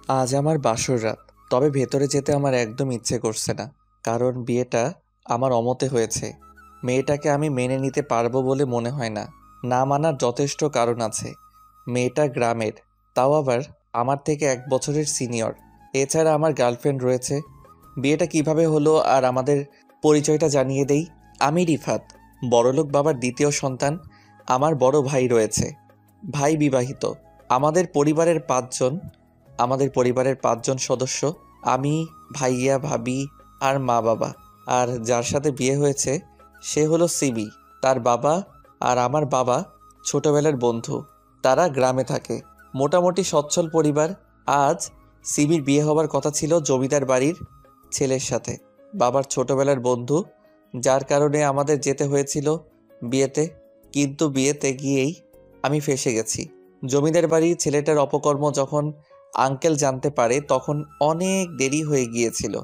আজ আমার বাসর রাত, তবে ভেতরে যেতে আমার একদম ইচ্ছে করছে না। কারণ বিয়েটা আমার অমতে হয়েছে। মেয়েটাকে আমি মেনে নিতে পারবো বলে মনে হয় না। না মানার যথেষ্ট কারণ আছে। মেয়েটা গ্রামের, তাও আবার আমার থেকে 1 বছরের সিনিয়র। এছাড়া আমার গার্লফ্রেন্ড রয়েছে। বিয়েটা কিভাবে হলো আর আমাদের পরিচয়টা জানিয়ে দেই। আমি রিফাত, বড়লোক বাবার দ্বিতীয় সন্তান। আমার বড় ভাই রয়েছে, ভাই বিবাহিত। আমাদের পরিবারের 5 জন। আমাদের পরিবারের 5 জন সদস্য, আমি, ভাইয়া, ভাবি আর মা বাবা। আর যার সাথে বিয়ে হয়েছে সে হলো সিবি। তার বাবা আর আমার বাবা ছোটবেলার বন্ধু। তারা গ্রামে থাকে, মোটামুটি সচ্ছল পরিবার। আজ সিবির বিয়ে হবার কথা ছিল জমিদার বাড়ির ছেলের সাথে, বাবার ছোটবেলার বন্ধু, যার কারণে আমাদের যেতে হয়েছিল বিয়েতে। কিন্তু বিয়েতে গিয়েই আমি ফেঁসে গেছি। জমিদার বাড়ির ছেলেটার অপকর্ম যখন আঙ্কেল জানতে পারে তখন অনেক দেরি হয়ে গিয়েছিল।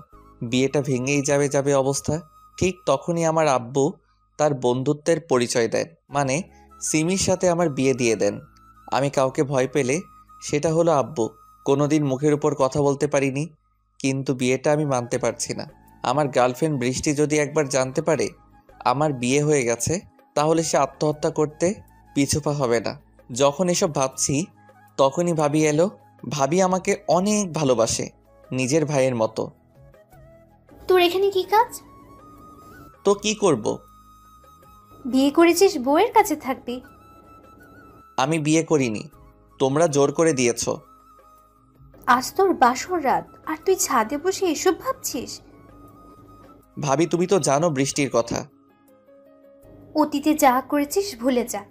বিয়েটা ভেঙেই যাবে যাবে অবস্থা। ঠিক তখনই আমার আব্বু তার বন্ধুত্বের পরিচয় দেন, মানে সিমির সাথে আমার বিয়ে দিয়ে দেন। আমি কাউকে ভয় পেলে সেটা হলো আব্বু। কোনোদিন মুখের উপর কথা বলতে পারিনি, কিন্তু বিয়েটা আমি মানতে পারছি না। আমার গার্লফ্রেন্ড বৃষ্টি যদি একবার জানতে পারে আমার বিয়ে হয়ে গেছে, তাহলে সে আত্মহত্যা করতে পিছুপা হবে না। যখন এসব ভাবছি তখনই ভাবি এলো। ভাবি আমাকে অনেক ভালোবাসে, নিজের ভাইয়ের মতো। তোর এখানে কি কাজ? তো কি করব? বিয়ে করেছিস, বউয়ের কাছে থাকবি? আমি বিয়ে করিনি, তোমরা জোর করে দিয়েছো। আজ তোর বাসর রাত আর তুই ছাদে বসে এসব ভাবছিস? ভাবি তুমি তো জানো বৃষ্টির কথা। অতীতে যা করেছিস ভুলে যা।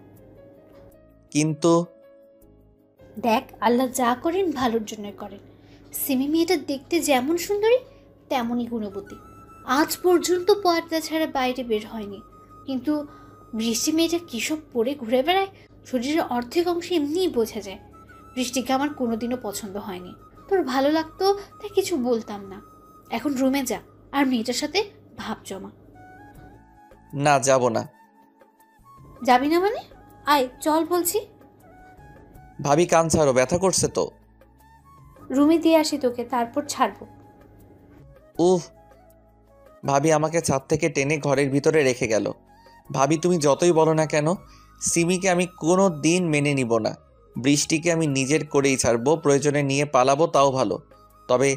কিন্তু দেখ, আল্লাহ যা করেন ভালোর জন্য করেন। সিমি মেয়েটা দেখতে যেমন সুন্দরী তেমনই গুণবতী। আজ পর্যন্ত পর্দা ছাড়া বাইরে বের হয়নি, কিন্তু বৃষ্টি মেয়েটা কিসব পরে ঘুরে বেড়ায়, শরীরের অর্ধেক অংশে এমনিই বোঝা যায়। বৃষ্টিকে আমার কোনোদিনও পছন্দ হয়নি। তোর ভালো লাগতো তাই কিছু বলতাম না। এখন রুমে যা আর মেয়েটার সাথে ভাব জমা। না, যাব না। যাবি না মানে? আয় চল বলছি। ভাবি কান ছাড়ো, ব্যথা করছে তো। রুমে দিয়ে আসি তোকে, তারপর ছাড়বো। উফ। ভাবি আমাকে ছাদ থেকে টেনে ঘরের ভিতরে রেখে গেল। ভাবি তুমি যতই বলো না কেন, সিমিকে আমি কোনো দিন মেনে নিব না। বৃষ্টিকে আমি নিজের করেই ছাড়বো, প্রয়োজনে নিয়ে পালাবো তাও ভালো। তবে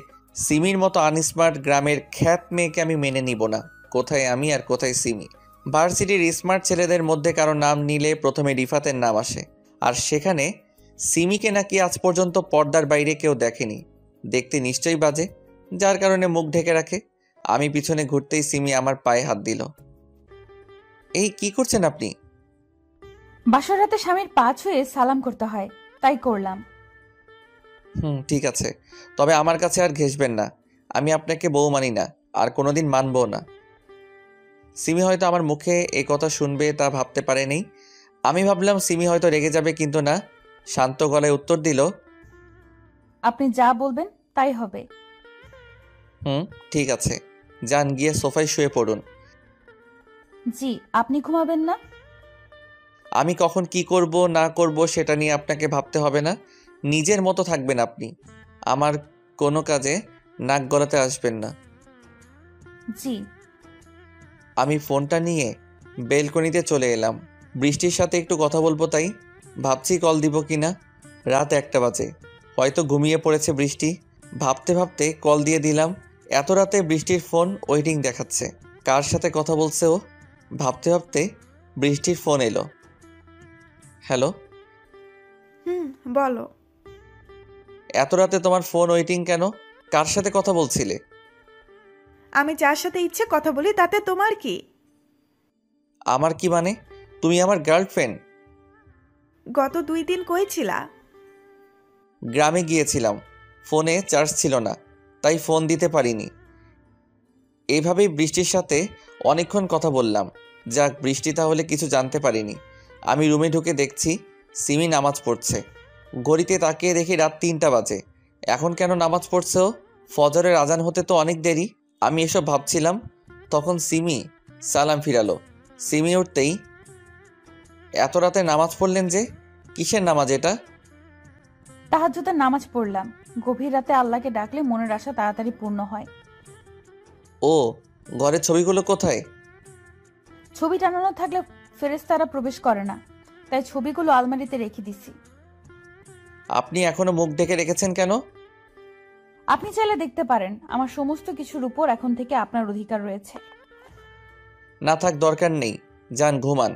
সিমির মতো আনস্মার্ট গ্রামের খ্যাত মেয়েকে আমি মেনে নিব না। কোথায় আমি আর কোথায় সিমি? ভার্সিটির স্মার্ট ছেলেদের মধ্যে কারো নাম নিলে প্রথমে রিফাতের নাম আসে, আর সেখানে সিমিকে নাকি আজ পর্যন্ত পর্দার বাইরে কেউ দেখেনি। দেখতে নিশ্চয়ই বাজে, যার কারণে মুখ ঢেকে রাখে। আমি পিছনে ঘুরতেই সিমি আমার পায়ে হাত দিল। এই কি করছেন আপনি? বাসর রাতে স্বামীর পা ছুঁয়ে সালাম করতে হয়, তাই করলাম। ঠিক আছে, তবে আমার কাছে আর ঘেঁষবেন না। আমি আপনাকে বউ মানি না, আর কোনোদিন মানবও না। সিমি হয়তো আমার মুখে এই কথা শুনবে তা ভাবতে পারেনি। আমি ভাবলাম সিমি হয়তো রেগে যাবে, কিন্তু না, শান্ত গলায় উত্তর দিল, আপনি যা বলবেন তাই হবে। ঠিক আছে, যান গিয়ে সোফায় শুয়ে পড়ুন। জি, আপনি ঘুমাবেন না? আমি কখন কি করব না করব সেটা নিয়ে আপনাকে ভাবতে হবে না। নিজের মতো থাকবেন আপনি। আমার কোনো কাজে নাক গলাতে আসবেন না। জি। আমি ফোনটা নিয়ে বেলকনিতে চলে এলাম। বৃষ্টির সাথে একটু কথা বলবো, তাই ভাবছি কল দিব কিনা। রাত 1টা বাজে, হয়তো ঘুমিয়ে পড়েছে বৃষ্টি। ভাবতে ভাবতে কল দিয়ে দিলাম। এত রাতে বৃষ্টির ফোন ওয়েটিং দেখাচ্ছে। কার সাথে কথা বলছে ও? ভাবতে ভাবতে বৃষ্টির ফোন এলো। হ্যালো। বলো। এত রাতে তোমার ফোন ওয়েটিং কেন? কার সাথে কথা বলছিলে? আমি যার সাথে ইচ্ছে কথা বলি, তাতে তোমার কি? আমার কি মানে? তুমি আমার গার্লফ্রেন্ড। গত 2 দিন কই ছিলা? গ্রামে গিয়েছিলাম, ফোনে চার্জ ছিল না, তাই ফোন দিতে পারিনি। এইভাবেই বৃষ্টির সাথে অনেকক্ষণ কথা বললাম। যাক, বৃষ্টি তাহলে কিছু জানতে পারিনি। আমি রুমে ঢুকে দেখছি সিমি নামাজ পড়ছে। ঘড়িতে তাকিয়ে দেখি রাত 3টা বাজে। এখন কেন নামাজ পড়ছে ও? ফজরের আজান হতে তো অনেক দেরি। আমি এসব ভাবছিলাম, তখন সিমি সালাম ফিরালো। সিমি উঠতেই, এত রাতে নামাজ পড়লেন যে? কিসের নামাজ এটা? তাহাজ্জুদের নামাজ পড়লাম। গভীর রাতে আল্লাহকে ডাকলে মনের আশা তাড়াতাড়ি পূর্ণ হয়। ও, ঘরের ছবিগুলো কোথায়? ছবি টানানো থাকলে ফেরেশতারা প্রবেশ করে না, তাই ছবিগুলো আলমারিতে রেখে দিছি। আপনি এখনো মুখ ঢেকে রেখেছেন কেন? আপনি চাইলে দেখতে পারেন, আমার সমস্ত কিছুর উপর এখন থেকে আপনার অধিকার রয়েছে। না থাক, দরকার নেই, যান ঘুমান।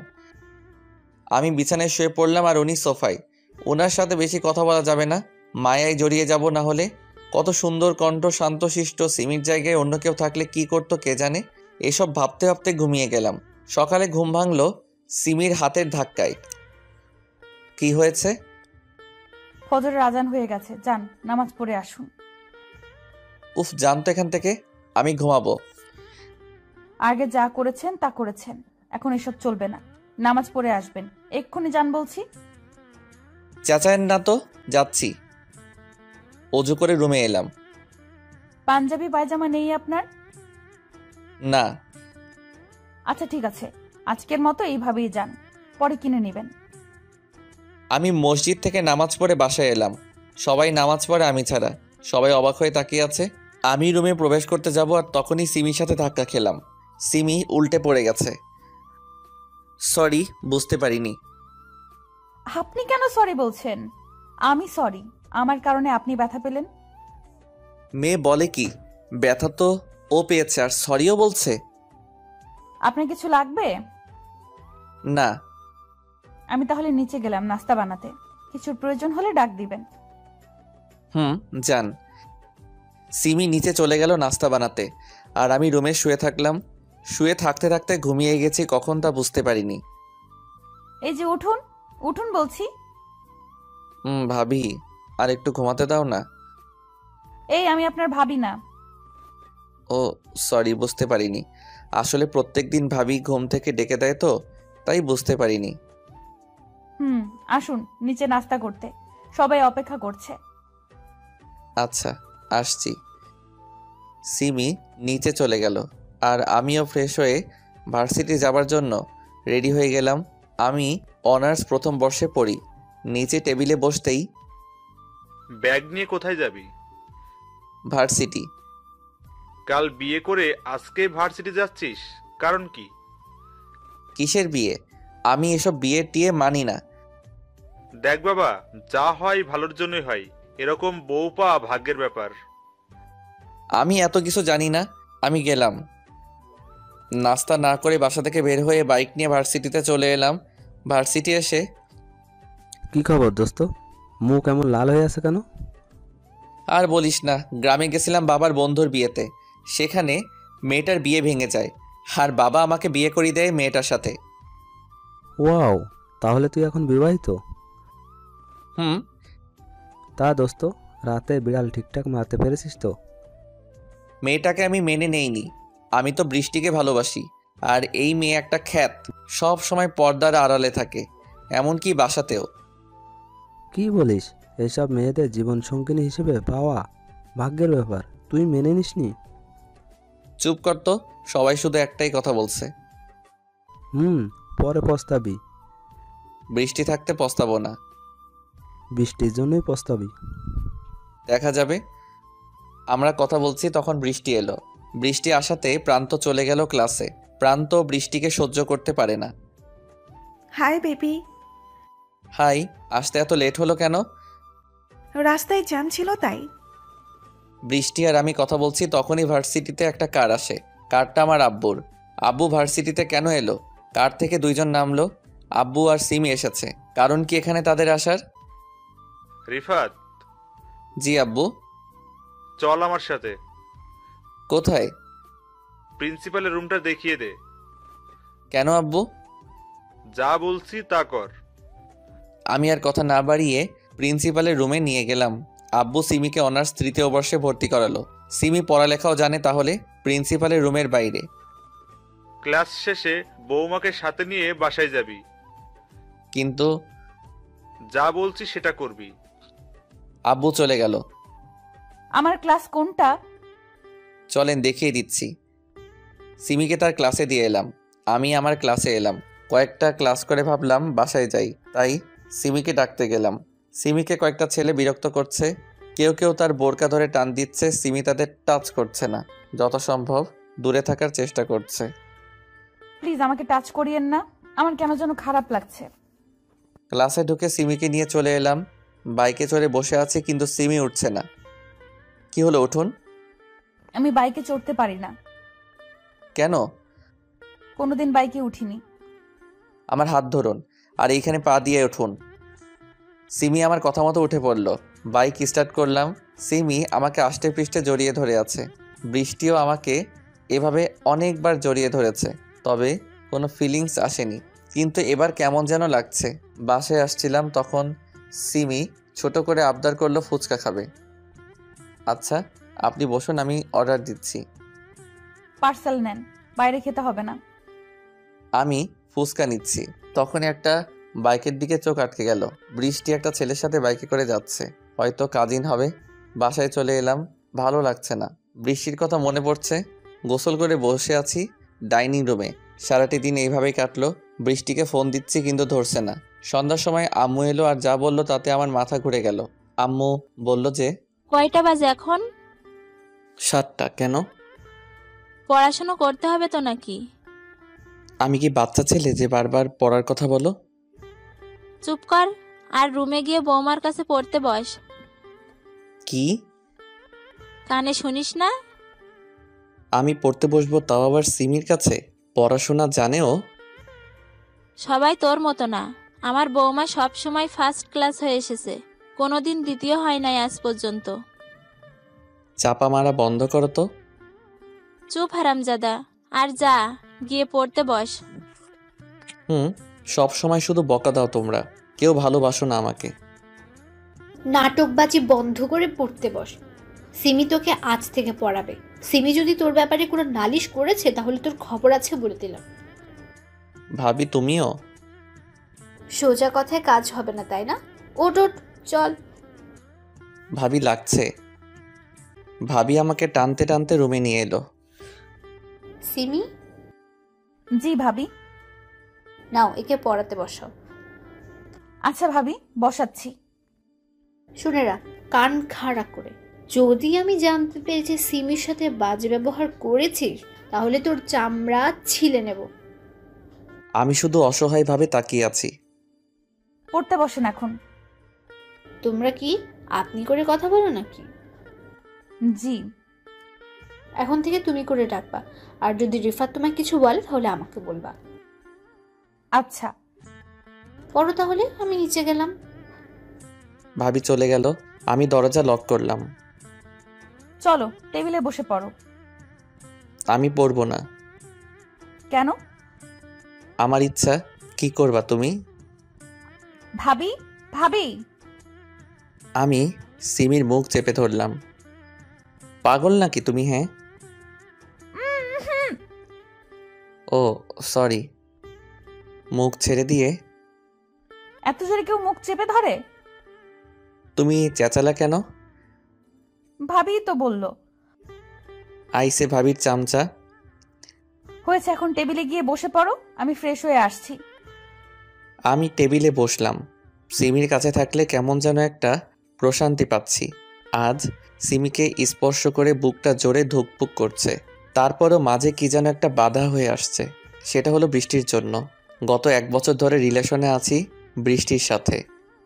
আমি বিছানায় শুয়ে পড়লাম আর উনি সোফায়। ওনার সাথে বেশি কথা বলা যাবে না, মায়ায় জড়িয়ে যাব না হলে। কত সুন্দর কণ্ঠ, শান্তশিষ্ট। সিমির জায়গায় অন্য কেউ থাকলে কি করতো কে জানে। এসব ভাবতে ভাবতে ঘুমিয়ে গেলাম। সকালে ঘুম ভাঙলো সিমির হাতের ধাক্কায়। কি হয়েছে? ফজরের আজান হয়ে গেছে, যান নামাজ পড়ে আসুন। উফ, জানতো এখান থেকে। আমি ঘুমাবো। আগে যা করেছেন তা করেছেন, এখন এসব চলবে না। নামাজ পড়ে আসবেন, এক্ষুনি যান বলছি। চেঁচায়েন না তো, যাচ্ছি। অজু করে রুমে এলাম। পাঞ্জাবি পায়জামা নেই আপনার? না। আচ্ছা ঠিক আছে, আজকের মতো এইভাবেই যান, পরে কিনে নেবেন। আমি মসজিদ থেকে নামাজ পড়ে বাসায় এলাম। সবাই নামাজ পড়ে আমি ছাড়া। সবাই অবাক হয়ে তাকিয়ে আছে। আমি রুমে প্রবেশ করতে যাব আর তখনই সিমির সাথে ধাক্কা খেলাম। সিমি উল্টে পড়ে গেছে। সরি, বুঝতে পারিনি। আপনি কেন সরি বলছেন? আমি সরি, আমার কারণে আপনি ব্যথা পেলেন। মেয়ে বলে কি? ব্যথা তো ও পেয়েছে আর সরিও বলছে। আপনার কিছু লাগবে? না। আমি তাহলে নিচে গেলাম নাস্তা বানাতে, কিছুর প্রয়োজন হলে ডাক দিবেন। যান। সিমি নিচে চলে গেল নাস্তা বানাতে আর আমি রুমে শুয়ে থাকলাম। শুয়ে থাকতে থাকতে ঘুমিয়ে গেছি কখন তা বুঝতে পারিনি। এই যে উঠুন, উঠুন বলছি। ভাবি, আর একটু ঘুমাতে দাও না। এই আমি আপনার ভাবি না। ও সরি, বুঝতে পারিনি। আসলে প্রত্যেক দিন ভাবি ঘুম থেকে ডেকে দেয় তো, তাই বুঝতে পারিনি। আসুন নিচে নাস্তা করতে, সবাই অপেক্ষা করছে। আচ্ছা, আসছি। সিমি নিচে চলে গেল আর আমিও ফ্রেশ হয়ে ভার্সিটি যাবার জন্য রেডি হয়ে গেলাম। আমি অনার্স প্রথম বর্ষে পড়ি। নিচে টেবিলে বসতেই, ব্যাগ নিয়ে কোথায় যাবি? ভার্সিটি। কাল বিয়ে করে আজকে ভার্সিটি যাচ্ছিস, কারণ কি? কিসের বিয়ে? আমি এসব বিয়ে টিয়ে মানি না। দেখ বাবা, যা হয় ভালোর জন্যই হয়, এরকম বউ পাওয়া ভাগ্যের ব্যাপার। আমি এত কিছু জানি না। আমি গেলাম। নাস্তা না করে বাসা থেকে বের হয়ে বাইক নিয়ে ভার্সিটিতে চলে এলাম। ভার্সিটি এসে, কি খবর দোস্ত? মুখ এমন লাল হয়ে আছে কেন? আর বলিস না, গ্রামে গেছিলাম বাবার বন্ধুর বিয়েতে। সেখানে মেয়েটার বিয়ে ভেঙে যায় আর বাবা আমাকে বিয়ে করিয়ে দেয় মেয়েটার সাথে। ওয়াও, তাহলে তুই এখন বিবাহিত? হুম। তা দোস্ত, রাতে বিড়াল ঠিকঠাক মারতে পেরেছিস তো? মেয়েটাকে আমি মেনে নেইনি। আমি তো বৃষ্টিকে ভালোবাসি। আর এই মেয়ে একটা খ্যাত, সব সময় পর্দার আড়ালে থাকে, এমনকি বাসাতেও। কি বলিস? এসব মেয়েদের জীবন সঙ্গিনী হিসেবে পাওয়া ভাগ্যের ব্যাপার, তুই মেনে নিসনি? চুপ কর তো, সবাই শুধু একটাই কথা বলছে। পরে পস্তাবি। বৃষ্টি থাকতে পস্তাবো না। বৃষ্টির জন্যই পস্তাবি। দেখা যাবে। আমরা কথা বলছি তখন বৃষ্টি এলো। বৃষ্টি আসাতে প্রান্ত চলে গেল ক্লাসে। প্রান্ত বৃষ্টিকে সহ্য করতে পারে না। Hi baby. হাই। আসতে এত লেট হলো কেন? রাস্তায় জ্যাম ছিল তাই। বৃষ্টি আর আমি কথা বলছি তখনই ভার্সিটিতে একটা কার আসে। কারটা আমার আব্বুর। আব্বু ভার্সিটিতে কেন এলো? কার থেকে দুইজন নামলো। আব্বু আর সিমি এসেছে। কারণ কি এখানে তাদের আসার? রিফাত, জি আব্বু। চল আমার সাথে। কোথায়? প্রিন্সিপালের রুমটা দেখিয়ে দে। কেন আব্বু? যা বলছি তা কর। আমি আর কথা না বাড়িয়ে প্রিন্সিপালের রুমে নিয়ে গেলাম। আব্বু সিমিকে অনার্স তৃতীয় বর্ষে ভর্তি করালো। সিমি পড়ালেখাও জানে, তাহলে প্রিন্সিপালের রুমের বাইরে। ক্লাস শেষে বৌমাকে সাথে নিয়ে বাসায় যাবি। কিন্তু যা বলছি সেটা করবি। আব্বু চলে গেল। আমার ক্লাস কোনটা? চলেন দেখিয়ে দিচ্ছি। সিমিকে তার ক্লাসে দিয়ে এলাম। আমি আমার ক্লাসে এলাম। কয়েকটা ক্লাস করে ভাবলাম বাসায় যাই, তাই সিমিকে ডাকতে গেলাম। সিমিকে কয়েকটা ছেলে বিরক্ত করছে। কেউ কেউ তার বোরকা ধরে টান দিচ্ছে, সিমি তাদের টাচ করছে না, যত সম্ভব দূরে থাকার চেষ্টা করছে। প্লিজ আমাকে টাচ করিয়েন না, আমার কেন যেন খারাপ লাগছে। ক্লাসে ঢুকে সিমিকে নিয়ে চলে এলাম। বাইকে চড়ে বসে আছি কিন্তু সিমি উঠছে না। কি হলো, উঠুন। আমি বাইকে চড়তে পারি না, কেন? কোনোদিন বাইকে উঠিনি। আমার হাত ধরুন আর এইখানে পা দিয়ে উঠুন। সিমি আমার কথা মতো উঠে পড়ল। বাইক স্টার্ট করলাম। সিমি আমাকে আষ্টে পৃষ্ঠে জড়িয়ে ধরে আছে। বৃষ্টিও আমাকে এভাবে অনেকবার জড়িয়ে ধরেছে, তবে কোনো ফিলিংস আসেনি। কিন্তু এবার কেমন যেন লাগছে। বাসায় আসছিলাম তখন সিমি ছোট করে আবদার করলো ফুচকা খাবে। আচ্ছা আপনি বসুন, আমি অর্ডার দিচ্ছি। পার্সেল নেন, বাইরে খেতে হবে না। আমি ফুচকা নিচ্ছি, তখনই একটা বাইকের দিকে চোখ আটকে গেল। বৃষ্টি একটা ছেলের সাথে বাইকে করে যাচ্ছে, হয়তো কাজিন হবে। বাসায় চলে এলাম, ভালো লাগছে না। বৃষ্টির কথা মনে পড়ছে। গোসল করে বসে আছি ডাইনিং রুমে। সারাটি দিন এইভাবেই কাটলো। বৃষ্টিকে ফোন দিচ্ছি কিন্তু ধরছে না। সন্ধ্যার সময় আম্মু এলো আর যা বললো তাতে আমার মাথা ঘুরে গেল। আম্মু বলল যে কয়টা বাজে এখন? 7টা। কেন? পড়াশোনা করতে হবে তো নাকি? আমি কি বাচ্চা ছেলে যে বারবার পড়ার কথা বলো? চুপ কর আর রুমে গিয়ে বৌমার কাছে পড়তে বস। কি? কানে শুনিস না? আমি পড়তে বসবো, তাও আবার সিমির কাছে? পড়াশোনা জানেও? সবাই তোর মতো না। আমার বৌমা সব সময় ফার্স্ট ক্লাস হয়ে এসেছে, কোনোদিন দ্বিতীয় হয় নাই আজ পর্যন্ত। চাপা মারা বন্ধ করো তো। চুপ হারামজাদা, আর যা গিয়ে পড়তে বস। সব সময় শুধু বকা দাও তোমরা, কেউ ভালোবাসো না আমাকে। নাটকবাজি বন্ধ করে পড়তে বস। সিমি তোকে আজ থেকে পড়াবে। সিমি যদি তোর ব্যাপারে কোনো নালিশ করেছে তাহলে তোর খবর আছে বলে দিলাম। ভাবি তুমিও? সোজা কথায় কাজ হবে না, তাই না? ওট ওট, চল। ভাবি লাগছে। ভাবি আমাকে টানতে টানতে রুমে নিয়ে এলো। সিমি, জি ভাবি। নাও একে পড়াতে বসাও। আচ্ছা ভাবি, বসাচ্ছি। শুনে রাখ, কান খাড়া করে, যদি আমি জানতে পেরে যে সিমির সাথে বাজে ব্যবহার করেছিস তাহলে তোর চামড়া ছিলে নেব। আমি শুধু অসহায়ভাবে তাকিয়ে আছি। পড়তে বসেন এখন। তোমরা কি আপনি করে কথা বলো নাকি? জি। এখন থেকে তুমি করে ডাকবা, আর যদি রিফাত তোমায় কিছু বলে তাহলে আমাকে বলবা। আচ্ছা। পড়ো তাহলে, আমি নিচে গেলাম। ভাবি চলে গেল, আমি দরজা লক করলাম। চলো টেবিলে বসে পড়ো। আমি পড়বো না। কেন? আমার ইচ্ছা। কি করবা তুমি? ভাবি, ভাবি। আমি সিমির মুখ চেপে ধরলাম। পাগল নাকি তুমি? হ্যাঁ। ও সরি। মুখ ছেড়ে দিয়ে। এত জোরে কেউ মুখ চেপে ধরে? তুমি চেঁচালা কেন? ভাবি তো বললো। আইসে ভাবির চামচা। হয়েছে, এখন টেবিলে গিয়ে বসে পড়ো, আমি ফ্রেশ হয়ে আসছি। আমি টেবিলে বসলাম। সিমির কাছে থাকলে কেমন যেন একটা প্রশান্তি পাচ্ছি। আজ সিমিকে স্পর্শ করে বুকটা জোরে ধুকপুক করছে। তারপরও মাঝে কি যেন একটা বাধা হয়ে আসছে। সেটা হলো বৃষ্টির জন্য। গত 1 বছর ধরে রিলেশনে আছি বৃষ্টির সাথে।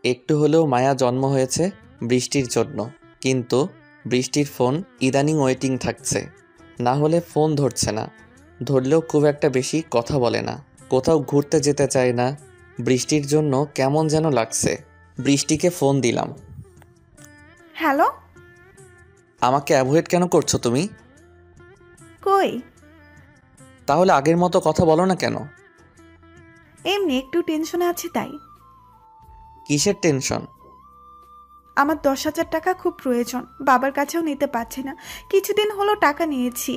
একটু হলেও মায়া জন্ম হয়েছে বৃষ্টির জন্য। কিন্তু বৃষ্টির ফোন ইদানিং ওয়েটিং থাকছে, না হলে ফোন ধরছে না। ধরলেও খুব একটা বেশি কথা বলে না। কোথাও ঘুরতে যেতে চায় না। বৃষ্টির জন্য কেমন যেন লাগছে। বৃষ্টিকে ফোন দিলাম। হ্যালো। আমাকে অ্যাভয়েড কেন করছো তুমি? কই? তাহলে আগের মতো কথা বলো না কেন? এমনি একটু টেনশনে আছি তাই। কিসের টেনশন? আমার 10,000 টাকা খুব প্রয়োজন, বাবার কাছেও নিতে পারছি না। কিছুদিন হলো টাকা নিয়েছি।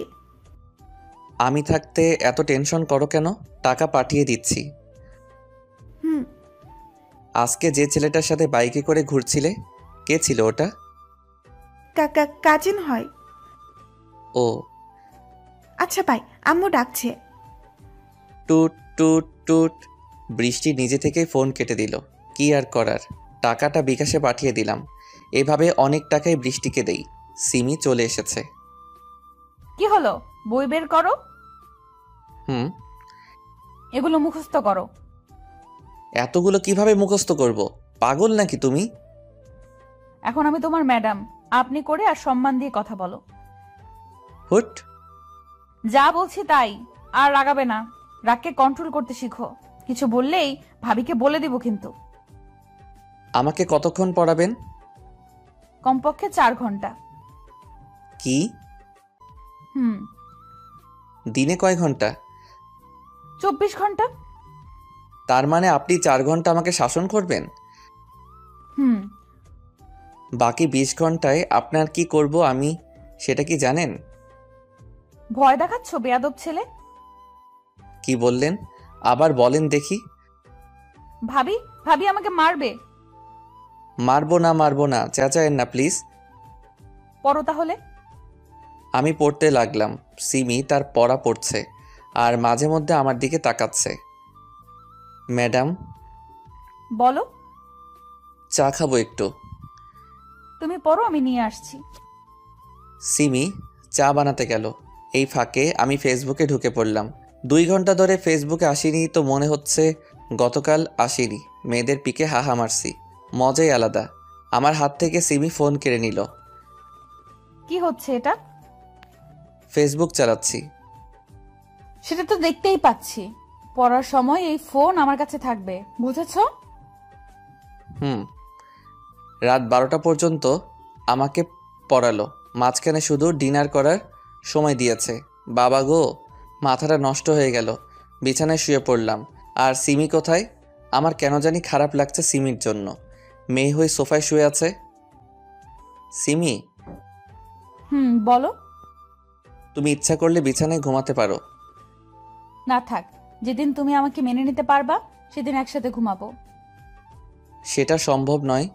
আমি থাকতে এত টেনশন করো কেন? টাকা পাঠিয়ে দিচ্ছি। হুম। আজকে যে ছেলেটার সাথে বাইকে করে ঘুরছিলে, কে ছিল ওটা? কাকা কাজিন হয়। ও আচ্ছা ভাই, আম্মু ডাকছে। টুট টুট টুট। বৃষ্টি নিজে থেকেই ফোন কেটে দিল। কি আর করার, টাকাটা বিকাশে পাঠিয়ে দিলাম। এভাবে অনেক টাকাই বৃষ্টিকে দেই। সিমি চলে এসেছে। কি হলো? বই বের করো। হুম। এগুলো মুখস্থ করো। এতগুলো কিভাবে মুখস্থ করব? পাগল নাকি তুমি? এখন আমি তোমার ম্যাডাম, আপনি করে আর সম্মান দিয়ে কথা বলো। হুট। যা বলছি তাই, আর রাগাবে না। রাগকে কন্ট্রোল করতে শিখো। কিছু বললেই ভাবিকে বলে দিব কিন্তু। আমাকে কতক্ষণ পড়াবেন? কমপক্ষে 4 ঘন্টা। কি? হুম। দিনে কয় ঘন্টা? 24 ঘন্টা। তার মানে আপনি 4 ঘন্টা আমাকে শাসন করবেন? হুম। বাকি 20 ঘন্টায় আপনার কি করব আমি, সেটা কি জানেন? ভয় দেখাচ্ছ বেয়াদব ছেলে। কি বললেন? আবার বলেন দেখি। ভাবি ভাবি আমাকে মারবে। মারবো না, চেঁচায়েন না প্লিজ। পড়ো তাহলে। আমি পড়তে লাগলাম। সিমি তার পড়া পড়ছে আর মাঝে মধ্যে আমার দিকে তাকাচ্ছে। ম্যাডাম, বলো। চা খাবো একটু। তুমি পড়ো, আমি নিয়ে আসছি। সিমি চা বানাতে গেল। এই ফাঁকে আমি ফেসবুকে ঢুকে পড়লাম। 2 ঘন্টা ধরে ফেসবুকে আসিনি তো মনে হচ্ছে গতকাল আসিনি। মেয়েদের পিকে হাহা মারছি, মজাই আলাদা। আমার হাত থেকে সিমি ফোন কেড়ে নিল। কি হচ্ছে এটা? ফেসবুক চালাচ্ছি। সেটা তো দেখতেই পাচ্ছি। পড়ার সময় এই ফোন আমার কাছে থাকবে, বুঝেছো? হুম। রাত 12টা পর্যন্ত আমাকে পড়ালো, মাঝখানে শুধু ডিনার করার সময় দিয়েছে। বাবা গো, মাথাটা নষ্ট হয়ে গেল। বিছানায় শুয়ে পড়লাম। আর সিমি কোথায়? আমার কেন জানি খারাপ লাগছে সিমির জন্য। মেয়ে হয়ে সোফায় শুয়ে আছে। সিমি, বলো। তুমি ইচ্ছা করলে বিছানায় ঘুমাতে পারো। না থাক, যেদিন তুমি আমাকে মেনে নিতে পারবা সেদিন একসাথে ঘুমাবো। সেটা সম্ভব নয়।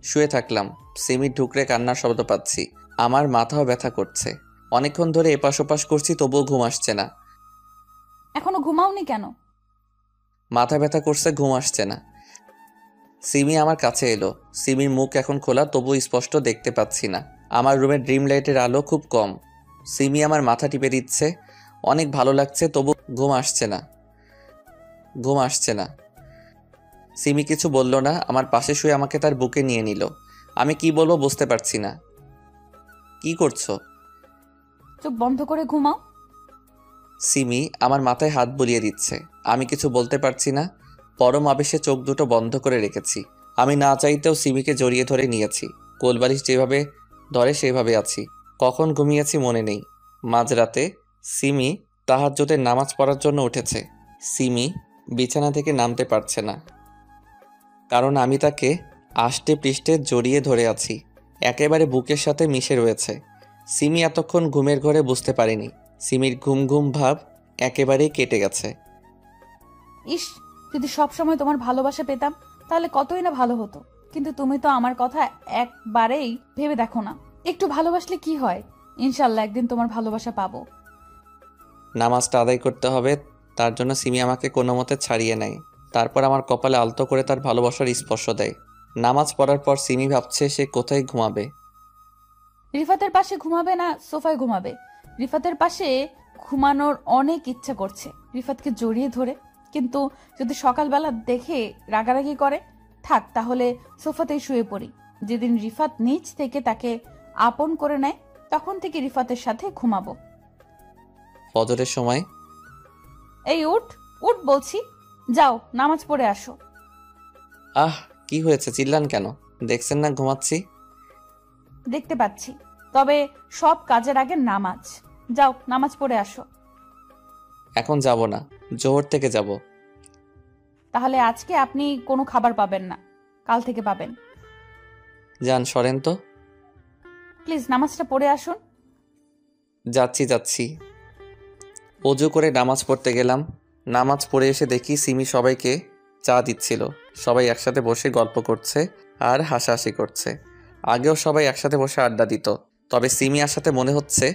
শুয়ে থাকলাম। সিমির ঢুকরে কান্নার শব্দ পাচ্ছি। আমার মাথাও ব্যথা করছে। অনেকক্ষণ ধরে এপাশ ওপাশ করছি, তবুও ঘুম আসছে না। এখনো ঘুমাওনি কেন? মাথা ব্যথা করছে, ঘুম আসছে না। সিমি আমার কাছে এলো। সিমির মুখ এখন খোলা, তবুও স্পষ্ট দেখতে পাচ্ছি না। আমার রুমের ড্রিম লাইটের আলো খুব কম। সিমি আমার মাথা টিপে দিচ্ছে। অনেক ভালো লাগছে, তবু ঘুম আসছে না। সিমি কিছু বলল না। আমার পাশে শুয়ে আমাকে তার বুকে নিয়ে নিল। আমি কি বলবো বুঝতে পারছি না। কি করছো? চোখ বন্ধ করে ঘুমাও। সিমি আমার মাথায় হাত বুলিয়ে দিচ্ছে। আমি কিছু বলতে পারছি না। পরম আবেশে চোখ দুটো বন্ধ করে রেখেছি। আমি না চাইতেও সিমিকে জড়িয়ে ধরে নিয়েছি। কোলবালিশ যেভাবে ধরে সেভাবে আছি। কখন ঘুমিয়েছি মনে নেই। মাঝরাতে সিমি তাহাজ্জুদের নামাজ পড়ার জন্য উঠেছে। সিমি বিছানা থেকে নামতে পারছে না, কারণ আমি তাকে আষ্টে পৃষ্ঠে জড়িয়ে ধরে আছি। একেবারে বুকের সাথে মিশে রয়েছে। সিমি এতক্ষণ ঘুমের ঘরে বুঝতে পারেনি। সিমির ঘুম ঘুম ভাব একেবারেই কেটে গেছে। ইস, যদি সবসময় তোমার ভালোবাসা পেতাম তাহলে কতই না ভালো হতো। কিন্তু তুমি তো আমার কথা একবারেই ভেবে দেখো না। একটু ভালোবাসলে কি হয়? ইনশাল্লাহ একদিন তোমার ভালোবাসা পাবো। নামাজটা আদায় করতে হবে, তার জন্য সিমি আমাকে কোনো মতে ছাড়িয়ে নেয়। তারপর আমার কপালে আলতো করে তার ভালোবাসার স্পর্শ দেয়। নামাজ পড়ার পর সিমি ভাবছে সে কোথায় ঘুমাবে। রিফাতের পাশে ঘুমাবে না সোফায় ঘুমাবে? রিফাতের পাশে ঘুমানোর অনেক ইচ্ছা করছে রিফাতকে জড়িয়ে ধরে, কিন্তু যদি সকালবেলা দেখে রাগারাগি করে, থাক তাহলে সোফাতেই শুয়ে পড়ি। যেদিন রিফাত নিজ থেকে তাকে আপন করে নেয় তখন থেকে রিফাতের সাথে ঘুমাবো। ফজরের সময় এই উঠ উঠ বলছি, যাও নামাজ পড়ে আসো। আহ, কি হয়েছে? চিল্লান কেন? দেখছেন না ঘুমাচ্ছি। দেখতে পাচ্ছি, তবে সব কাজের আগে নামাজ। যাও নামাজ পড়ে আসো। এখন যাব না, জোহর থেকে যাব। তাহলে আজকে আপনি কোনো খাবার পাবেন না, কাল থেকে পাবেন। যান, সরেন তো। প্লিজ নামাজটা পড়ে আসুন। যাচ্ছি। অজু করে নামাজ পড়তে গেলাম। নামাজ পড়ে এসে দেখি সিমি সবাইকে চা দিচ্ছিল। সবাই একসাথে বসে গল্প করছে আর হাসাহাসি করছে। আগেও সবাই একসাথে বসে আড্ডা দিত, তবে সিমি আসাতে মনে হচ্ছে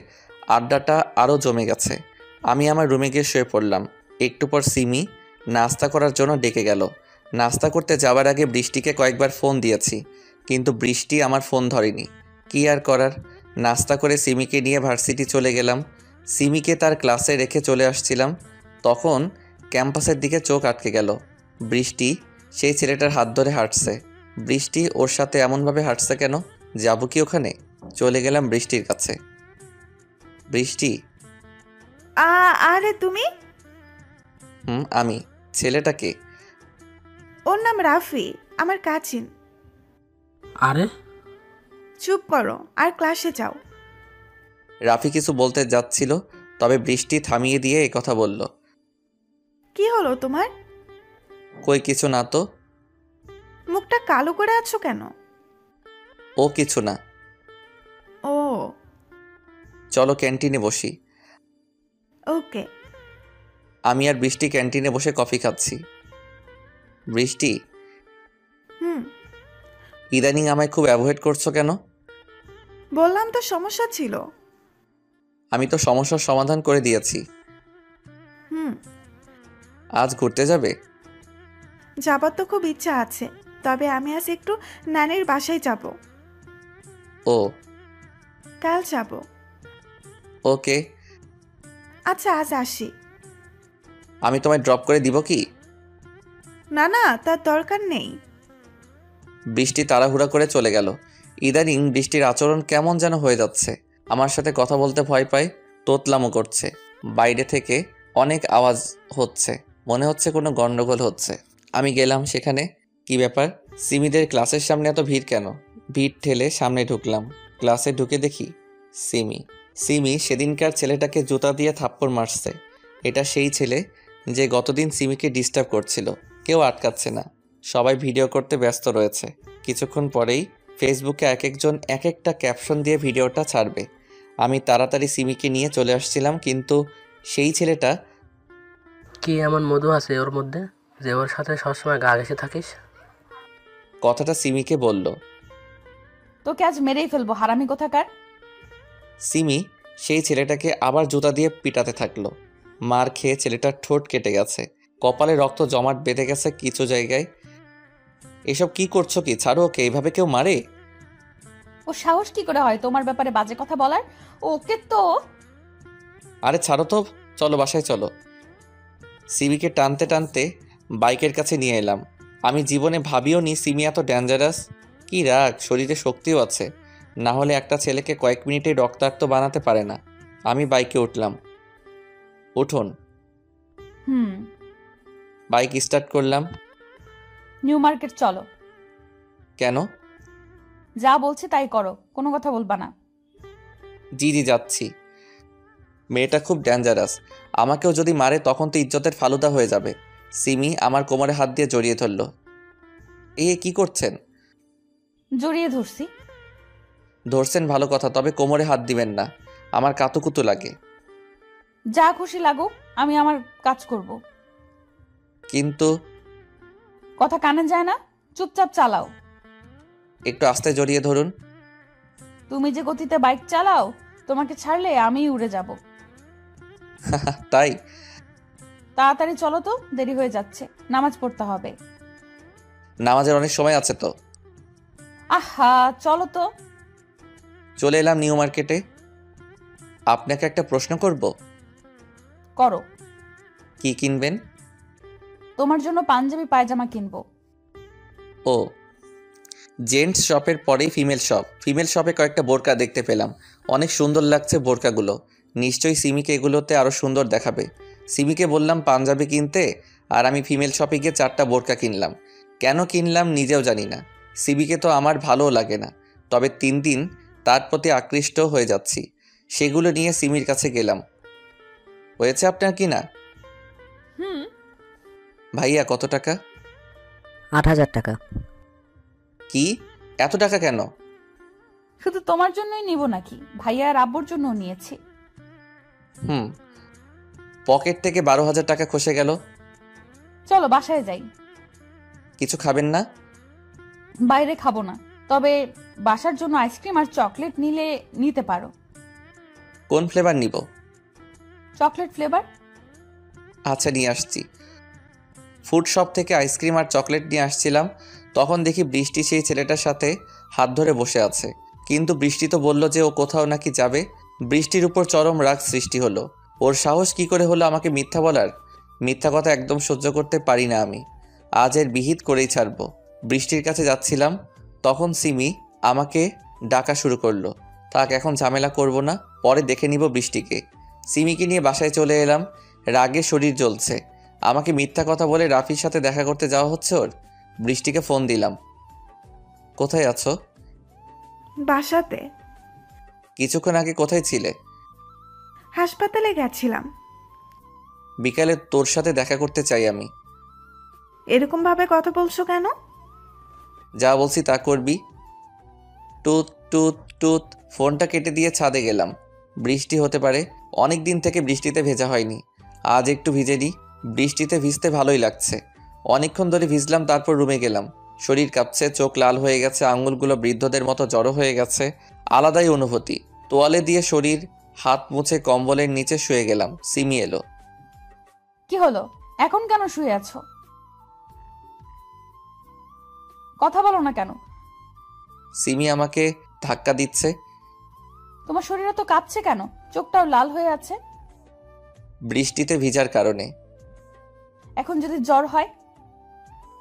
আড্ডাটা আরও জমে গেছে। আমি আমার রুমে গিয়ে শুয়ে পড়লাম। একটু পর সিমি নাস্তা করার জন্য ডেকে গেল। নাস্তা করতে যাওয়ার আগে বৃষ্টিকে কয়েকবার ফোন দিয়েছি, কিন্তু বৃষ্টি আমার ফোন ধরেনি। কি আর করার, নাস্তা করে সিমিকে নিয়ে ভার্সিটি চলে গেলাম। সিমিকে তার ক্লাসে রেখে চলে আসছিলাম, তখন ক্যাম্পাসের দিকে চোখ আটকে গেল। বৃষ্টি সেই ছেলেটার হাত ধরে হাঁটছে। বৃষ্টি ওর সাথে এমনভাবে হাঁটছে কেন? যাবো কি ওখানে? চলে গেলাম বৃষ্টির কাছে। বৃষ্টি। আরে তুমি? আমি। ছেলেটাকে। ওর নাম রাফি, আমার কাজিন। আরে চুপ করো আর ক্লাসে যাও। রাফি কিছু বলতে যাচ্ছিল, তবে বৃষ্টি থামিয়ে দিয়ে এই কথা বলল। কি হলো তোমার? কই কিছু না তো। মুখটা কালো করে আছো কেন? ও কিছু না। ও চলো ক্যান্টিনে বসি। ওকে। আমি আর বৃষ্টি ক্যান্টিনে বসে কফি খাচ্ছি। বৃষ্টি, হুম, ইদানিং আমায় খুব অ্যাভয়েড করছো কেন? বললাম তো সমস্যা ছিল। আমি তো সমস্যার সমাধান করে দিয়েছি। হুম, আজ ঘুরতে যাবে? যাবার তো খুব ইচ্ছা আছে, তবে আমি আজ একটু নানির বাসায় যাব। ও কাল যাব। ওকে। আচ্ছা আজ আসি। আমি তোমায় ড্রপ করে দিব কি? না না, তার দরকার নেই। বৃষ্টি তাড়াহুড়া করে চলে গেল। ইদানিং বৃষ্টির আচরণ কেমন যেন হয়ে যাচ্ছে। আমার সাথে কথা বলতে ভয় পায়, তোতলামো করছে। বাইরে থেকে অনেক আওয়াজ হচ্ছে, মনে হচ্ছে কোনো গন্ডগোল হচ্ছে। আমি গেলাম সেখানে। কি ব্যাপার, সিমিদের ক্লাসের সামনে এত ভিড় কেন? ভিড় ঠেলে সামনে ঢুকলাম। ক্লাসে ঢুকে দেখি সিমি। সিমি সেদিনকার ছেলেটাকে জুতা দিয়ে থাপ্পড় মারছে। এটা সেই ছেলে যে গতদিন সিমিকে ডিস্টার্ব করছিল। কেউ আটকাচ্ছে না, সবাই ভিডিও করতে ব্যস্ত রয়েছে। কিছুক্ষণ পরেই ফেসবুকে এক একজন এক একটা ক্যাপশন দিয়ে ভিডিওটা ছাড়বে। আমি তাড়াতাড়ি সিমিকে নিয়ে চলে আসছিলাম, কিন্তু সেই ছেলেটা। কি এমন মধু আছে ওর মধ্যে যে ওর সাথে সবসময় গা ঘেঁষে থাকিস? কথাটা সিমিকে বলল। তোকে আজ মেরেই ফেলবো, হারামি কোথাকার। সিমি সেই ছেলেটাকে আবার জুতা দিয়ে পিটাতে থাকলো। মার খেয়ে ছেলেটার ঠোঁট কেটে গেছে, কপালে রক্ত জমাট বেঁধে গেছে কিছু জায়গায়। এসব কি করছো কি? ছাড়ো ওকে, এইভাবে কেউ মারে? ও সাহস কি করে হয় তোমার ব্যাপারে বাজে কথা বলার? ওকে তো। আরে ছাড়ো তো, চলো বাসায় চলো। সিমিকে টানতে টানতে বাইকের কাছে নিয়ে এলাম। আমি জীবনে ভাবিও নি সিমি এত ডেঞ্জারাস। কি রাগ, শরীরে শক্তিও আছে, না হলে একটা ছেলেকে কয়েক মিনিটে রক্তাক্ত বানাতে পারে না। আমি বাইকে উঠলাম। উঠুন। হুম। বাইক স্টার্ট করলাম। নিউ মার্কেট চলো। কেন? যা বলছি তাই করো, কোনো কথা বলবা না। জি জি যাচ্ছি। মেয়েটা খুব ডেঞ্জারাস, আমাকেও যদি মারে তখন তো ইজ্জতের ফালুদা হয়ে যাবে। সিমি আমার কোমরে হাত দিয়ে জড়িয়ে ধরল। কি করছেন? জড়িয়ে ধরছি। ধরছেন ভালো কথা, তবে কোমরে হাত দিবেন না, আমার কাতুকুতু লাগে। যা খুশি লাগুক, আমি আমার কাজ করব। কিন্তু কথা কানে যায় না, চুপচাপ চালাও। একটু আস্তে জড়িয়ে ধরুন। তুমি যে গতিতে বাইক চালাও, তোমাকে ছাড়লে আমিই উড়ে যাব। তাই? তাড়াতাড়ি চলো তো, দেরি হয়ে যাচ্ছে, নামাজ পড়তে হবে। নামাজের অনেক সময় আছে তো। আহা চলো তো। চলে এলাম নিউ মার্কেটে। আপনাকে একটা প্রশ্ন করব। করো। কি কিনবেন? তোমার জন্য পাঞ্জাবি পায়জামা কিনবো। ও, জেন্টস শপের পরেই ফিমেল শপ। ফিমেল শপে কয়েকটা বোরকা দেখতে পেলাম, অনেক সুন্দর লাগছে বোরকাগুলো। নিশ্চয়ই সিমিকে এগুলোতে আরও সুন্দর দেখাবে। সিমিকে বললাম পাঞ্জাবি কিনতে, আর আমি ফিমেল শপে গিয়ে 4টা বোরকা কিনলাম। কেন কিনলাম নিজেও জানি না। সিমিকে তো আমার ভালোও লাগে না, তবে দিন দিন তার প্রতি আকৃষ্ট হয়ে যাচ্ছি। সেগুলো নিয়ে সিমির কাছে গেলাম। হয়েছে আপনার কি না? হুম। ভাইয়া কত টাকা? 8,000 টাকা। কি, এত টাকা কেন? শুধু তোমার জন্যই নিব নাকি, ভাইয়া আর আব্বুর জন্যও নিয়েছি। পকেট থেকে 12,000 টাকা খসে গেল। চলো বাসায় যাই। কিছু খাবেন না? বাইরে খাবো না, তবে বাসার জন্য আইসক্রিম আর চকলেট নিতে পারো। কোন ফ্লেভার নিব? Chocolate flavour. আচ্ছা নিয়ে আসছি। ফুড শপ থেকে আইসক্রিম আর চকলেট নিয়ে আসছিলাম, তখন দেখি বৃষ্টি সেই ছেলেটার সাথে হাত ধরে বসে আছে। কিন্তু বৃষ্টি তো বলল যে ও কোথাও নাকি যাবে। বৃষ্টির উপর চরম রাগ সৃষ্টি হলো। ওর সাহস কি করে হলো আমাকে মিথ্যা বলার? মিথ্যা কথা একদম সহ্য করতে পারি না আমি। আজ এর বিহিত করেই ছাড়বো। বৃষ্টির কাছে যাচ্ছিলাম, তখন সিমি আমাকে ডাকা শুরু করলো। থাক, এখন ঝামেলা করব না, পরে দেখে নিব বৃষ্টিকে। সিমিকে নিয়ে বাসায় চলে এলাম। রাগে শরীর জ্বলছে। আমাকে মিথ্যা কথা বলে রাফির সাথে দেখা করতে যাওয়া হচ্ছে ওর। বৃষ্টিকে ফোন দিলাম। কোথায় আছো? বাসাতে। কিছুক্ষণ আগে কোথায় ছিলে? হাসপাতালে গেছিলাম। বিকালে তোর সাথে দেখা করতে চাই আমি। এরকম ভাবে কথা বলছো কেন? যা বলছি তা করবি। টুত টুত টুত। ফোনটা কেটে দিয়ে ছাদে গেলাম। বৃষ্টি হতে পারে, অনেক দিন থেকে বৃষ্টিতে ভেজা হয়নি। আজ একটু ভিজে নিই। বৃষ্টিতে ভিজতে ভালোই লাগছে। অনেকক্ষণ ধরে ভিজলাম, তারপর রুমে গেলাম। শরীর কাঁপছে, চোখ লাল হয়ে গেছে, আঙুলগুলো বৃদ্ধদের মতো জড়ো হয়ে গেছে। আলাদাই অনুভূতি। তোয়ালে দিয়ে শরীর হাত মুছে কম্বলের নিচে শুয়ে গেলাম। সিমি এলো। কি হলো? এখন কেন শুয়ে আছো? কথা বলো না কেন? সিমি আমাকে ধাক্কা দিচ্ছে। তোমার শরীরে তো কাঁপছে কেন? চোখটাও লাল হয়ে আছে। বৃষ্টিতে ভিজার কারণে। এখন যদি জ্বর হয়?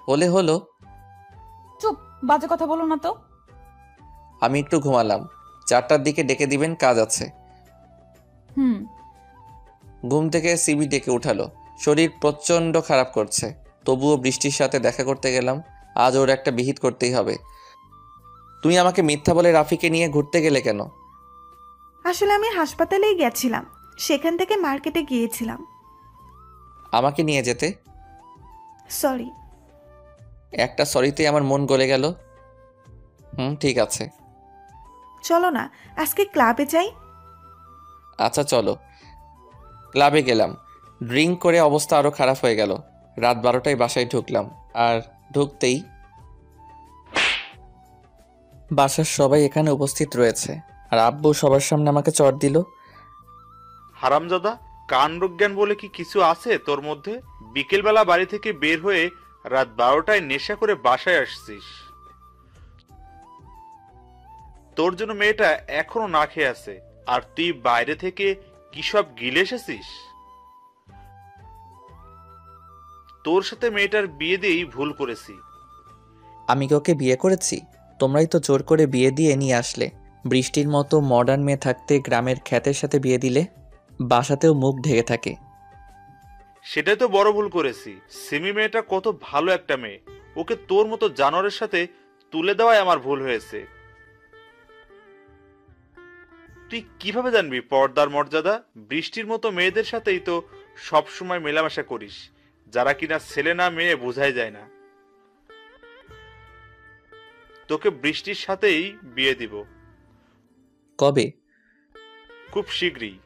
হলে হলো। চুপ, বাজে কথা বলো না তো। আমি একটু ঘুমালাম। 4টার দিকে ডেকে দিবেন, কাজ আছে। ঘুম থেকে সিমি ডেকে উঠালো। শরীর প্রচণ্ড খারাপ করছে, তবুও বৃষ্টির সাথে দেখা করতে গেলাম। আজ ওর একটা বিহিত করতেই হবে। তুমি আমাকে মিথ্যা বলে রাফিকে নিয়ে ঘুরতে গেলে কেন? আসলে আমি হাসপাতালেই গেছিলাম, সেখান থেকে মার্কেটে গিয়েছিলাম। আমাকে নিয়ে যেতে। সরি। একটা সরিতে আমার মন গলে গেল। ঠিক আছে। চলো না, আজকে ক্লাবে যাই। আচ্ছা চলো। ক্লাবে গেলাম। ড্রিঙ্ক করে অবস্থা আরও খারাপ হয়ে গেল। রাত 12টায় বাসায় ঢুকলাম। আর ঢুকতেই বাসার সবাই এখানে উপস্থিত রয়েছে, আর আব্বু সবার সামনে আমাকে চড় দিল। হারামজাদা, কাণ্ডজ্ঞান বলে কি কিছু আছে তোর মধ্যে? বিকেলবেলা বাড়ি থেকে বের হয়ে রাত 12টায় নেশা করে বাসায় আসছিস। তোর জন্য মেয়েটা এখনো না খেয়ে আছে, আর তুই বাইরে থেকে কি সব গিলে এসেছিস? তোর সাথে মেয়েটার বিয়ে দিয়েই ভুল করেছি। আমি কি ওকে বিয়ে করেছি? তোমরাই তো জোর করে বিয়ে দিয়ে নিয়ে আসলে। বৃষ্টির মতো মডার্ন মেয়ে থাকতে গ্রামের খ্যাতের সাথে বিয়ে দিলে। বাসাতেও মুখ ঢেকে থাকে। সেটাই তো বড় ভুল করেছি। সিমি মেয়েটা কত ভালো একটা মেয়ে, ওকে তোর মতো জানোয়ারের সাথে তুলে দেওয়াই আমার ভুল হয়েছে। তুই কিভাবে জানবি পর্দার মর্যাদা? বৃষ্টির মতো মেয়েদের সাথেই তো সবসময় মেলামেশা করিস, যারা কিনা ছেলে না মেয়ে বোঝাই যায় না। তোকে বৃষ্টির সাথেই বিয়ে দিব। কবে? খুব শীঘ্রই।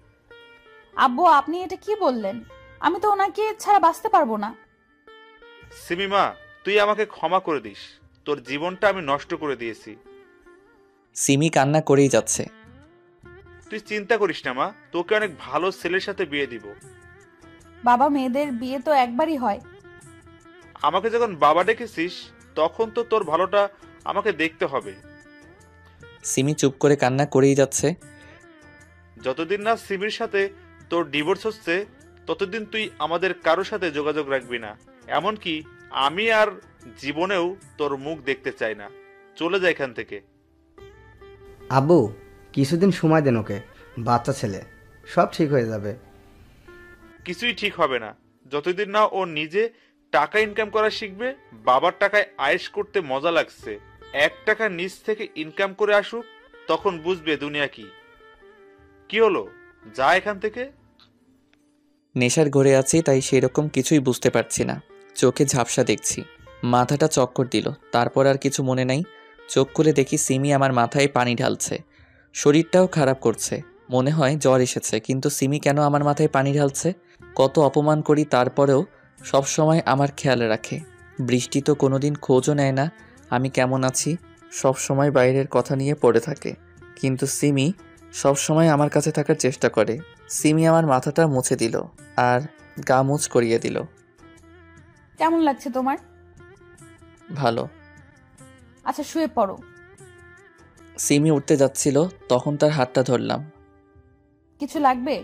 আব্বু, আপনি এটা কি বললেন? আমি তো ওনাকে ছাড়া বাঁচতে পারবো না। সিমিমা, তুই আমাকে ক্ষমা করে দিস। তোর জীবনটা আমি নষ্ট করে দিয়েছি। সিমি কান্না করেই যাচ্ছে। তুই চিন্তা করিস না মা, তোকে অনেক ভালো ছেলের সাথে বিয়ে দিব। বাবা, মেয়েদের বিয়ে তো একবারই হয়। আমাকে যখন বাবা ডেকেছিস, তখন তো তোর ভালোটা আমাকে দেখতে হবে। সিমি চুপ করে কান্না করেই যাচ্ছে। যতদিন না সিমির সাথে তোর ডিভোর্স হচ্ছে, ততদিন তুই আমাদের কারোর সাথে যোগাযোগ রাখবি না। এমনকি আমি আর জীবনেও তোর মুখ দেখতে চাই না। চলে যা এখান থেকে। আব্বু, কিছুদিন সময় দেন ওকে, বাচ্চা ছেলে, সব ঠিক হয়ে যাবে। কিছুই ঠিক হবে না যতদিন না ও নিজে টাকা ইনকাম করা শিখবে। বাবার টাকায় আয়েশ করতে মজা লাগছে। 1 টাকা নিজ থেকে ইনকাম করে আসুক, তখন বুঝবে দুনিয়া কি। কি হলো, যা এখান থেকে। নেশার ঘরে আছি, তাই সেরকম কিছুই বুঝতে পারছি না। চোখে ঝাপসা দেখছি। মাথাটা চক্কর দিল, তারপর আর কিছু মনে নাই। চোখ খুলে দেখি সিমি আমার মাথায় পানি ঢালছে। শরীরটাও খারাপ করছে, মনে হয় জ্বর এসেছে। কিন্তু সিমি কেন আমার মাথায় পানি ঢালছে? কত অপমান করি, তারপরেও সব সময় আমার খেয়াল রাখে। বৃষ্টি তো কোনোদিন খোঁজও নেয় না আমি কেমন আছি। সব সময় বাইরের কথা নিয়ে পড়ে থাকে। কিন্তু সিমি সব সময় আমার কাছে থাকার চেষ্টা করে। সিমি আমার মাথাটা মুছে দিল আর গা মুছ করিয়ে দিল। কেমন লাগছে তোমার? ভালো। আচ্ছা শুয়ে পড়ো। সিমি উঠতে যাচ্ছিল, তখন তার হাতটা ধরলাম। কিছু লাগবে?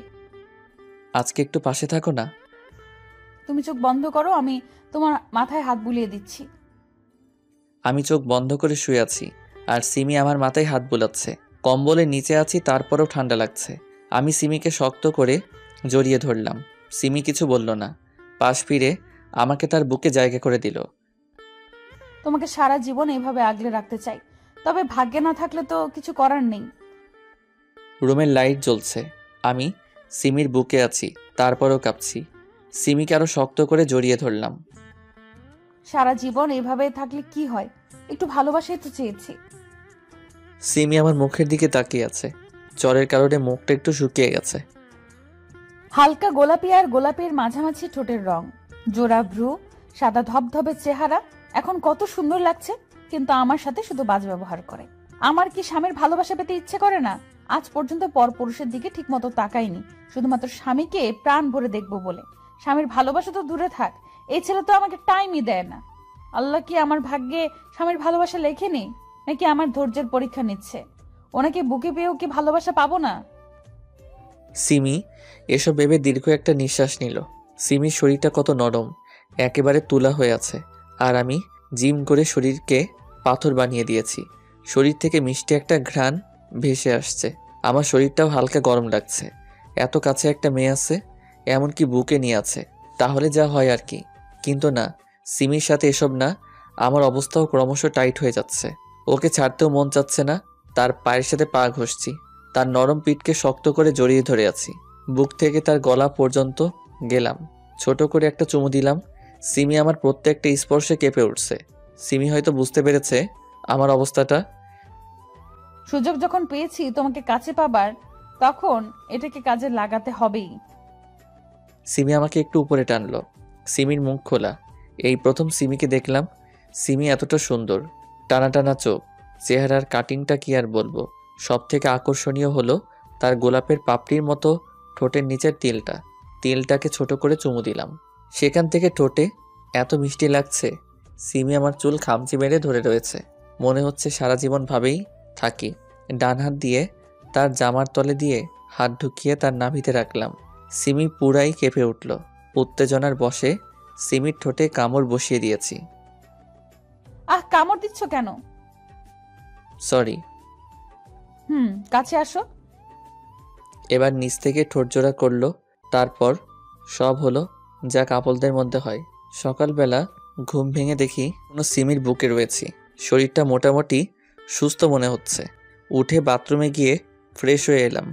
আজকে একটু পাশে থাকো না। তুমি চোখ বন্ধ করো, আমি তোমার মাথায় হাত বুলিয়ে দিচ্ছি। আমি চোখ বন্ধ করে শুয়ে আছি, আর সিমি আমার মাথায় হাত বুলাচ্ছে। কম্বলের নিচে আছি, তারপরেও ঠান্ডা লাগছে। আমি সিমিকে শক্ত করে জড়িয়ে ধরলাম। সিমি কিছু বলল না, পাশ ফিরে আমাকে তার বুকে জায়গা করে দিল। তোমাকে সারা জীবন এইভাবে আগলে রাখতে চাই, তবে ভাগ্যে না থাকলে তো কিছু করার নেই। রুমের লাইট জ্বলছে, আমি সিমির বুকে আছি, তারপরেও কাঁপছি। সিমিকে আরো শক্ত করে জড়িয়ে ধরলাম। সারা জীবন এইভাবে থাকলে কি হয়? একটু ভালোবাসাই তো চেয়েছি। সিমি আমার মুখের দিকে তাকিয়ে আছে, জ্বরের কারণে মুখটা একটু শুকিয়ে গেছে। হালকা গোলাপি আর গোলাপের মাঝামাঝি ঠোঁটের রং, জোড়া ভ্রু, সাদা ধবধবে চেহারা, এখন কত সুন্দর লাগছে। কিন্তু আমার সাথে শুধু বাজ ব্যবহার করে। আমার কি স্বামীর ভালোবাসা পেতে ইচ্ছে করে না? আজ পর্যন্ত পরপুরুষের দিকে ঠিক মতো তাকাইনি, শুধুমাত্র স্বামীকে প্রাণ ভরে দেখবো বলে। স্বামীর ভালোবাসা তো দূরে থাক, এই ছেলে তো আমাকে টাইমই দেয় না। আল্লাহ কি আমার ভাগ্যে স্বামীর ভালোবাসা লেখেনি, নাকি আমার ধৈর্যের পরীক্ষা নিচ্ছে? ওনাকে বুকে পেয়েও কি ভালোবাসা পাবো না? সিমি এসব ভেবে দীর্ঘ একটা নিঃশ্বাস নিল। সিমির শরীরটা কত নরম, একেবারে তুলা হয়ে আছে। আর আমি জিম করে শরীরকে পাথর বানিয়ে দিয়েছি। শরীর থেকে মিষ্টি একটা ঘ্রাণ ভেসে আসছে। আমার শরীরটাও হালকা গরম লাগছে। এত কাছে একটা মেয়ে আছে, এমনকি বুকে নিয়ে আছে, তাহলে যা হয় আর কি। কিন্তু না, সিমির সাথে এসব না। আমার অবস্থাও ক্রমশ টাইট হয়ে যাচ্ছে। ওকে ছাড়তেও মন চাচ্ছে না। তার পায়ের সাথে পা ঘষছি, তার নরম পিঠকে শক্ত করে জড়িয়ে ধরে আছি। বুক থেকে তার গলা পর্যন্ত গেলাম, ছোট করে একটা চুমু দিলাম। সিমি আমার প্রত্যেকটা স্পর্শে কেঁপে উঠছে। সিমি হয়তো বুঝতে পেরেছে আমার অবস্থাটা। সুযোগ যখন পেয়েছি তোমাকে কাছে পাবার, তখন এটাকে কাজে লাগাতে হবেই। সিমি আমাকে একটু উপরে টানলো। সিমির মুখ খোলা, এই প্রথম সিমিকে দেখলাম। সিমি এতটা সুন্দর, টানা টানা চোখ, চেহারার কাটিংটা কি আর বলবো। সব থেকে আকর্ষণীয় হলো তার গোলাপের পাপড়ির মতো ঠোঁটের নিচের তিলটাকে ছোট করে চুমু দিলাম। সেখান থেকে ঠোঁটে এত মিষ্টি লাগছে। সিমি আমার চুল খামচি মেরে ধরে রয়েছে, মনে হচ্ছে সারা জীবন ভাবেই থাকি। ডান হাত দিয়ে তার জামার তলে দিয়ে হাত ঢুকিয়ে তার নাভিতে রাখলাম। সিমি পুরাই কেঁপে উঠল। উত্তেজনার বশে সিমির ঠোঁটে কামড় বসিয়ে দিয়েছি। আহ, কামড় দিচ্ছ কেন? সরি। কাছে আসো। এবার নিচ থেকে ঠোঁট জোড়া করলো। তারপর সব হলো যা কাপলদের মধ্যে হয়। সকালবেলা ঘুম ভেঙে দেখি কোনো সিমির বুকে রয়েছি। শরীরটা মোটামুটি সুস্থ মনে হচ্ছে। উঠে বাথরুমে গিয়ে ফ্রেশ হয়ে এলাম।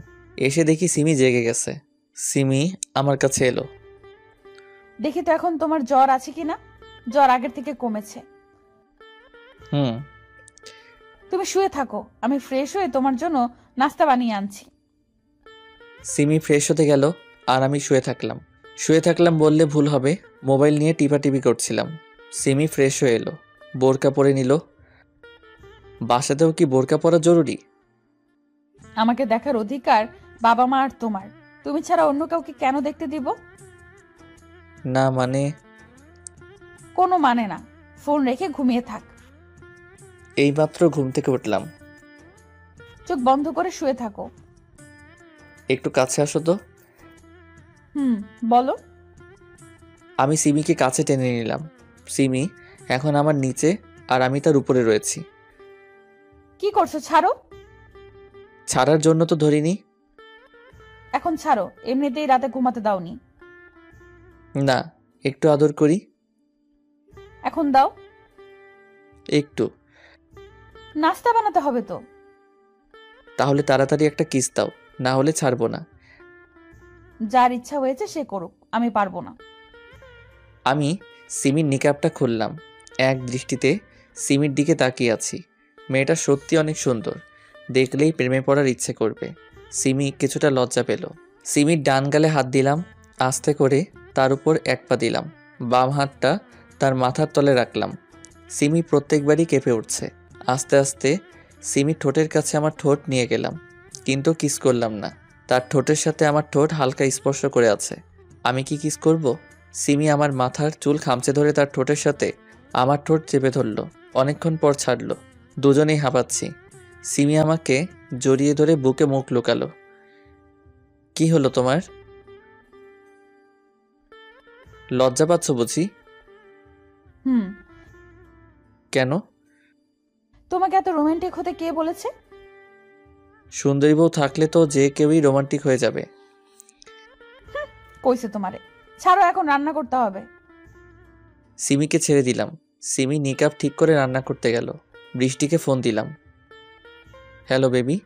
এসে দেখি সিমি জেগে গেছে। সিমি আমার কাছে এলো। দেখি তো এখন তোমার জ্বর আছে কিনা। জ্বর আগের থেকে কমেছে। তুমি শুয়ে থাকো, আমি ফ্রেশ হয়ে তোমার জন্য নাস্তা বানিয়ে আনছি। সিমি ফ্রেশ হতে গেল আর আমি শুয়ে থাকলাম বললে ভুল হবে। মোবাইল নিয়ে টিপাটিপি করছিলাম। সিমি ফ্রেশ হয়ে এলো, বোরকা পরে নিল। বাসাতেও কি বোরকা পরা জরুরি? আমাকে দেখার অধিকার বাবা মা আর তোমার। তুমি ছাড়া অন্য কাউকে কেন দেখতে দিব? না মানে? কোনো মানে না। ফোন রেখে ঘুমিয়ে থাক। এইমাত্র ঘুম থেকে উঠলাম। চোখ বন্ধ করে শুয়ে থাকো। একটু কাছে আসো তো। বলো। আমি সিমিকে কাছে টেনে নিলাম। সিমি এখন আমার নিচে আর আমি তার উপরে রয়েছি। কি করছো? ছাড়ো। ছাড়ার জন্য তো ধরিনি। এখন ছাড়ো, এমনিতেই রাতে ঘুমাতে দাওনি। না, একটু আদর করি। এখন দাও। একটু। নাস্তা বানাতে হবে তো। তাহলে তাড়াতাড়ি একটা কিস দাও, না হলে ছাড়বো না। যার ইচ্ছা হয়েছে সে করুক, আমি পারবো না। আমি সিমির নিকাবটা খুললাম। এক দৃষ্টিতে সিমির দিকে তাকিয়ে আছি। মেয়েটা সত্যি অনেক সুন্দর, দেখলেই প্রেমে পড়ার ইচ্ছে করবে। সিমি কিছুটা লজ্জা পেল। সিমির ডান গালে হাত দিলাম, আস্তে করে তার উপর এক পা দিলাম। বাম হাতটা তার মাথার তলে রাখলাম। সিমি প্রত্যেকবারই কেঁপে উঠছে। আস্তে আস্তে সিমির ঠোঁটের কাছে আমার ঠোঁট নিয়ে গেলাম, কিন্তু কিস করলাম না। তার ঠোঁটের সাথে আমার ঠোঁট হালকা স্পর্শ করে আছে। আমি কি কিস করব? সিমি আমার মাথার চুল খামচে ধরে তার ঠোঁটের সাথে আমার ঠোঁট চেপে ধরল। অনেকক্ষণ পর ছাড়লো। দুজনেই হাঁপাচ্ছি। সিমি আমাকে জড়িয়ে ধরে বুকে মুখ লুকালো। কি হলো তোমার? লজ্জা পাচ্ছ বুঝি? হুম। কেন? তোমাকে এত রোমান্টিক হতে কে বলেছে? সুন্দরী বউ থাকলে তো যে কেউই রোমান্টিক হয়ে যাবে। কইছে তোমারে। ছাড়ো, এখন রান্না করতে হবে। সিমিকে ছেড়ে দিলাম। সিমি নিকাব ঠিক করে রান্না করতে গেল। বৃষ্টিকে ফোন দিলাম। Hello baby.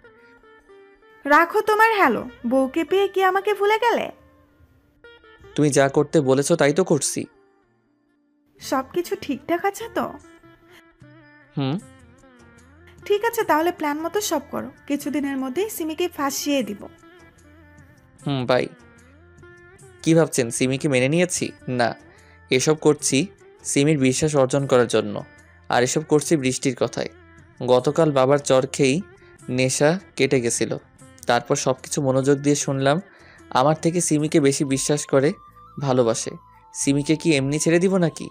রাখো তোমার হ্যালো, বউকে পেয়ে কি আমাকে ভুলে গেলে? তুমি যা করতে বলেছো তাই তো করছি। সব কিছু ঠিকঠাক আছে তো? হুম। ঠিক আছে, তাহলে প্ল্যান মতো সব করো। কিছুদিনের মধ্যেই সিমিকে ফাঁসিয়ে দিব। বাই। কি ভাবছেন সিমিকে মেনে নিয়েছি? না, এসব করছি সিমির বিশ্বাস অর্জন করার জন্য। আর এসব করছি বৃষ্টির কথায়। গতকাল বাবার চর খেয়েই নেশা কেটে গেছিল। তারপর সব কিছু মনোযোগ দিয়ে শুনলাম আমার থেকে সিমিকে বেশি বিশ্বাস করে, ভালোবাসে। সিমিকে কি এমনি ছেড়ে দিব নাকি?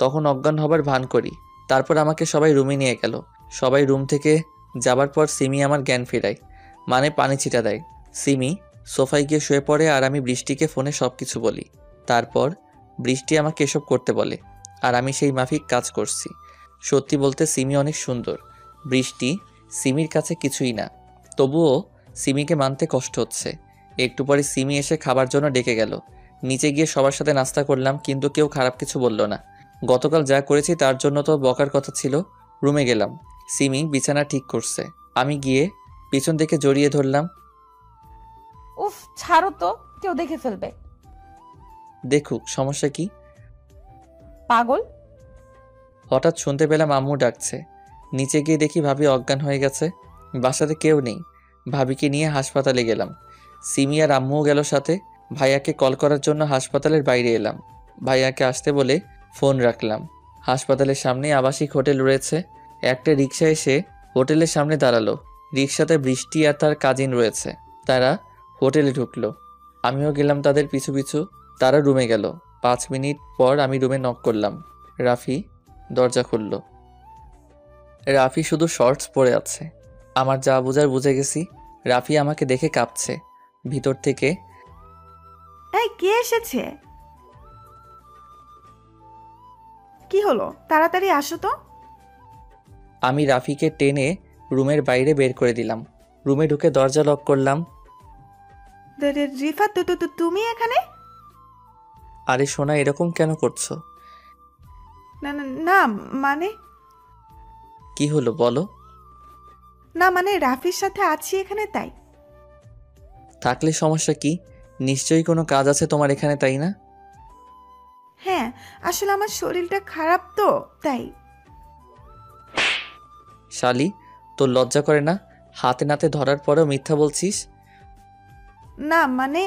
তখন অজ্ঞান হবার ভান করি। তারপর আমাকে সবাই রুমে নিয়ে গেল। সবাই রুম থেকে যাবার পর সিমি আমার জ্ঞান ফেরায়, মানে পানি ছিটা দেয়। সিমি সোফায় গিয়ে শুয়ে পড়ে আর আমি বৃষ্টিকে ফোনে সব কিছু বলি। তারপর বৃষ্টি আমাকে এসব করতে বলে আর আমি সেই মাফিক কাজ করছি। সত্যি বলতে সিমি অনেক সুন্দর। বৃষ্টি সিমির কাছে কিছুই না, তবুও সিমিকে মানতে কষ্ট হচ্ছে। একটু পরে সিমি এসে খাবার জন্য ডেকে গেল। নিচে গিয়ে সবার সাথে নাস্তা করলাম, কিন্তু কেউ খারাপ কিছু বলল না। গতকাল যা করেছি তার জন্য তো বকার কথা ছিল। রুমে গেলাম, সিমি বিছানা ঠিক করছে। আমি গিয়ে পিছন থেকে জড়িয়ে ধরলাম। উফ, ছাড়ো তো, কেউ দেখে ফেলবে। দেখুক, সমস্যা কি? পাগল। হঠাৎ শুনতে পেলাম আম্মু ডাকছে। নিচে গিয়ে দেখি ভাবি অজ্ঞান হয়ে গেছে। বাসাতে কেউ নেই। ভাবিকে নিয়ে হাসপাতালে গেলাম। সিমি আর আম্মুও গেল সাথে। ভাইয়াকে কল করার জন্য হাসপাতালের বাইরে এলাম। ভাইয়াকে আসতে বলে ফোন রাখলাম। হাসপাতালের সামনে আবাসিক হোটেল রয়েছে। একটা রিক্সা এসে হোটেলের সামনে দাঁড়ালো। রিক্সাতে বৃষ্টি আর তার কাজিন রয়েছে। তারা হোটেলে ঢুকলো। আমিও গেলাম তাদের পিছু পিছু। তারা রুমে গেল। 5 মিনিট পর আমি রুমে নক করলাম। রাফি দরজা খুলল। রাফি শুধু শর্টস পরে আছে। আমার যা বোঝার বুঝে গেছি। রাফি আমাকে দেখে কাঁপছে। ভিতর থেকে এই কে এসেছে? কি হলো, তাড়াতাড়ি আসো তো। আমি রাফিকে টেনে রুমের বাইরে বের করে দিলাম। রুমে ঢুকে দরজা লক করলাম। রিফাত, তুমি এখানে? আরে সোনা, এরকম কেন করছো? না না না, মানে কি হলো বলো? না মানে রাফির সাথে আছি এখানে, তাই। থাকলে সমস্যা কি? নিশ্চয়ই কোনো কাজ আছে তোমার এখানে, তাই না? হ্যাঁ, আসলে আমার শরীরটা খারাপ তো, তাই। শালি, তোর লজ্জা করে না? হাতে নাতে ধরার পরেও মিথ্যা বলছিস। না মানে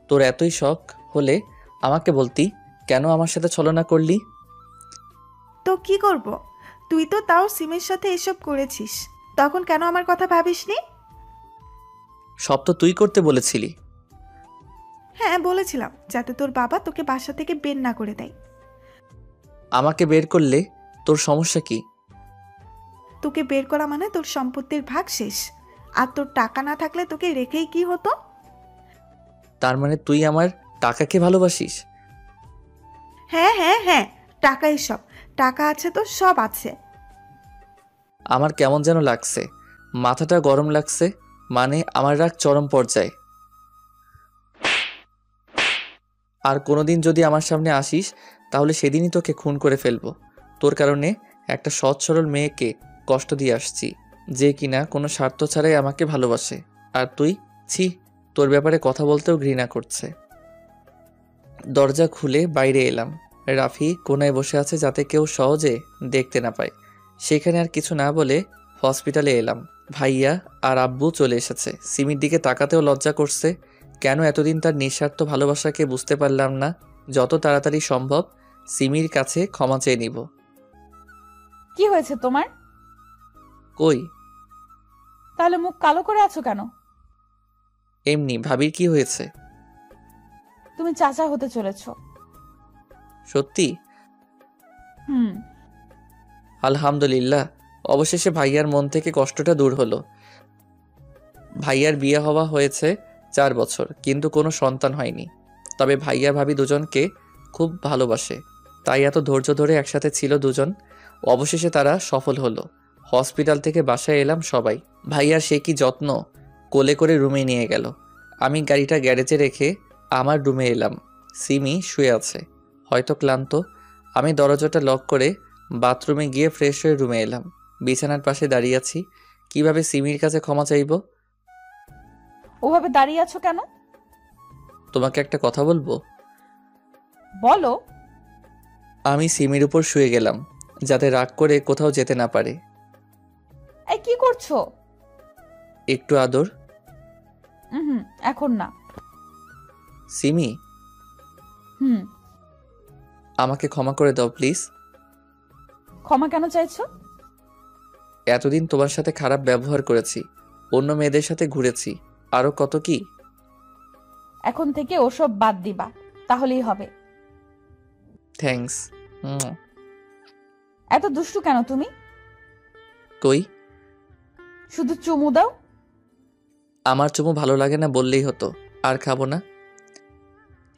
তোর এতই শখ হলে আমাকে বলতি, কেন আমার সাথে ছলনা করলি? তো কি করব? তুই তো তাও সিমের সাথে এসব করেছিস, তখন কেন আমার কথা ভাবিসনি? সব তো তুই করতে বলেছিলি। হ্যাঁ বলেছিলাম, যাতে তোর বাবা তোকে বাসা থেকে বের না করে দেয়। আমাকে বের করলে তোর সমস্যা কি? তোকে বের করা মানে তোর সম্পত্তির ভাগ শেষ। আর তোর টাকা না থাকলে তোকে রেখেই কি হতো? তার মানে তুই আমার টাকাকে ভালোবাসিস? হ্যাঁ হ্যাঁ হ্যাঁ, টাকাই সব। টাকা আছে তো সব আছে। আমার কেমন যেন লাগছে, মাথাটা গরম লাগছে। মানে আমার রাগ চরম পর্যায়ে। আর কোনোদিন যদি আমার সামনে আসিস তাহলে সেদিনই তোকে খুন করে ফেলবো। তোর কারণে একটা সৎ সরল মেয়েকে কষ্ট দিয়ে আসছি, যে কিনা কোনো স্বার্থ ছাড়াই আমাকে ভালোবাসে। আর তুই, ছি, তোর ব্যাপারে কথা বলতেও ঘৃণা করছে। দরজা খুলে বাইরে এলাম। রাফি কোনায় বসে আছে যাতে কেউ সহজে দেখতে না পায়। সেখানে আর কিছু না বলে হসপিটালে এলাম। ভাইয়া আর আব্বু চলে এসেছে। সিমির দিকে তাকাতেও লজ্জা করছে। কেন এতদিন তার নিঃস্বার্থ ভালোবাসাকে বুঝতে পারলাম না। যত তাড়াতাড়ি সম্ভব সিমির কাছে ক্ষমা চেয়ে নিব। কি হয়েছে তোমার? কই? তাহলে মুখ কালো করে আছো কেন? এমনি। ভাবির কি হয়েছে? তুমি চাচা হতে চলেছো। সত্যি? হুম। আলহামদুলিল্লাহ, অবশেষে ভাইয়ার মন থেকে কষ্টটা দূর হলো। ভাইয়ার বিয়ে হওয়া হয়েছে 4 বছর, কিন্তু কোনো সন্তান হয়নি। তবে ভাইয়া ভাবি দুজনকে খুব ভালোবাসে, তাই এত ধৈর্য ধরে একসাথে ছিল দুজন। অবশেষে তারা সফল হলো। হসপিটাল থেকে বাসায় এলাম সবাই। ভাইয়ার সে কি যত্ন, কোলে করে রুমে নিয়ে গেল। আমি গাড়িটা গ্যারেজে রেখে আমার রুমে এলাম। সিমি শুয়ে আছে, হয়তো ক্লান্ত। আমি দরজাটা লক করে বাথরুমে গিয়ে ফ্রেশ হয়ে রুমে এলাম। বিছানার পাশে দাঁড়িয়ে আছি। কিভাবে সিমির কাছে ক্ষমা চাইব? ওভাবে দাঁড়িয়ে আছো কেন? তোমাকে একটা কথা বলবো। বলো। আমি সিমির উপর শুয়ে গেলাম, যাতে রাগ করে কোথাও যেতে না পারে। এই কি করছো? একটু আদর। হুম, এখন না। সিমি, হুম। আমাকে ক্ষমা করে দাও প্লিজ। ক্ষমা কেন চাইছো? এতদিন তোমার সাথে খারাপ ব্যবহার করেছি, অন্য মেয়েদের সাথে ঘুরেছি, আরো কত কি। এখন থেকে ওসব বাদ দিবা, তাহলেই হবে। থ্যাঙ্কস। এত দুষ্টু কেন তুমি? কই, শুধু চুমু দাও। আমার চুমু ভালো লাগে না বললেই হতো, আর খাবো না।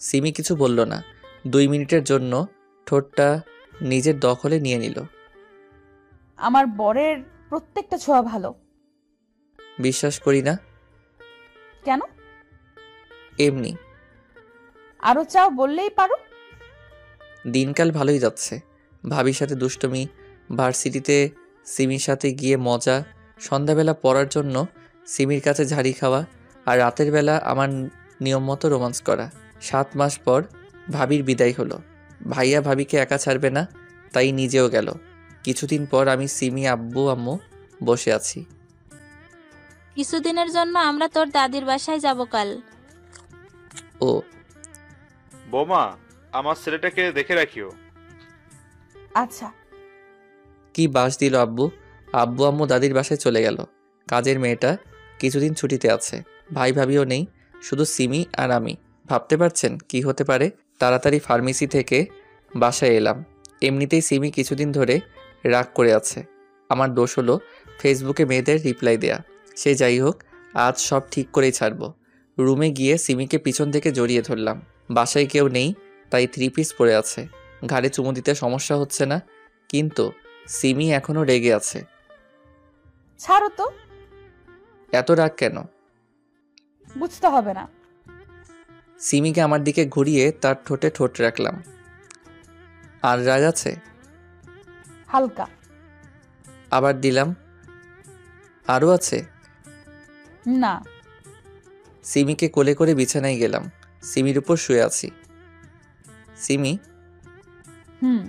সিমি কিছু বলল না। 2 মিনিটের জন্য ঠোঁটটা নিজের দখলে নিয়ে নিল। আমার বরের প্রত্যেকটা ছোঁয়া ভালো। বিশ্বাস করি না। কেন? এমনি। আরো চাও বললেই পারো। দিনকাল ভালোই যাচ্ছে। ভাবির সাথে দুষ্টুমি, ভার্সিটিতে সিমির সাথে গিয়ে মজা, সন্ধ্যাবেলা পড়ার জন্য সিমির কাছে ঝাড়ি খাওয়া, আর রাতের বেলা আমার নিয়ম মতো রোমান্স করা। 7 মাস পর ভাবির বিদায় হলো। ভাইয়া ভাবিকে একা ছাড়বে না, তাই নিজেও গেল। কিছুদিন পর আমি, সিমি, আব্বু আম্মু বসে আছি। কিছুদিনের জন্য আমরা তোর দাদির বাসায় যাব কাল। ও বোমা, আমার ছেলেটাকে দেখে রাখিও। আচ্ছা। কি বাস দিল আব্বু। আব্বু আম্মু দাদির বাসায় চলে গেল। কাজের মেয়েটা কিছুদিন ছুটিতে আছে। ভাই ভাবিও নেই, শুধু সিমি আর আমি। ভাবতে পারছেন কি হতে পারে? তাড়াতাড়ি ফার্মেসি থেকে বাসায় এলাম। এমনিতেই সিমি কিছুদিন ধরে রাগ করে আছে। আমার দোষ হলো ফেসবুকে মেয়েদের রিপ্লাই দেয়া। সে যাই হোক, আজ সব ঠিক করেই ছাড়ব। রুমে গিয়ে সিমিকে পিছন থেকে জড়িয়ে ধরলাম। বাসায় কেউ নেই, তাই 3 পিস পরে আছে। ঘাড়ে চুমু দিতে সমস্যা হচ্ছে না, কিন্তু সিমি এখনো রেগে আছে। ছাড়ো তো। এত রাগ কেন? বুঝতে হবে না। সিমিকে আমার দিকে ঘুরিয়ে তার ঠোঁটে ঠোঁট রাখলাম। আর রাগ আছে? হালকা। আবার দিলাম। আরও আছে? না। সিমিকে কোলে করে বিছানায় গেলাম। সিমির উপর শুয়ে আছি। সিমি, হুম।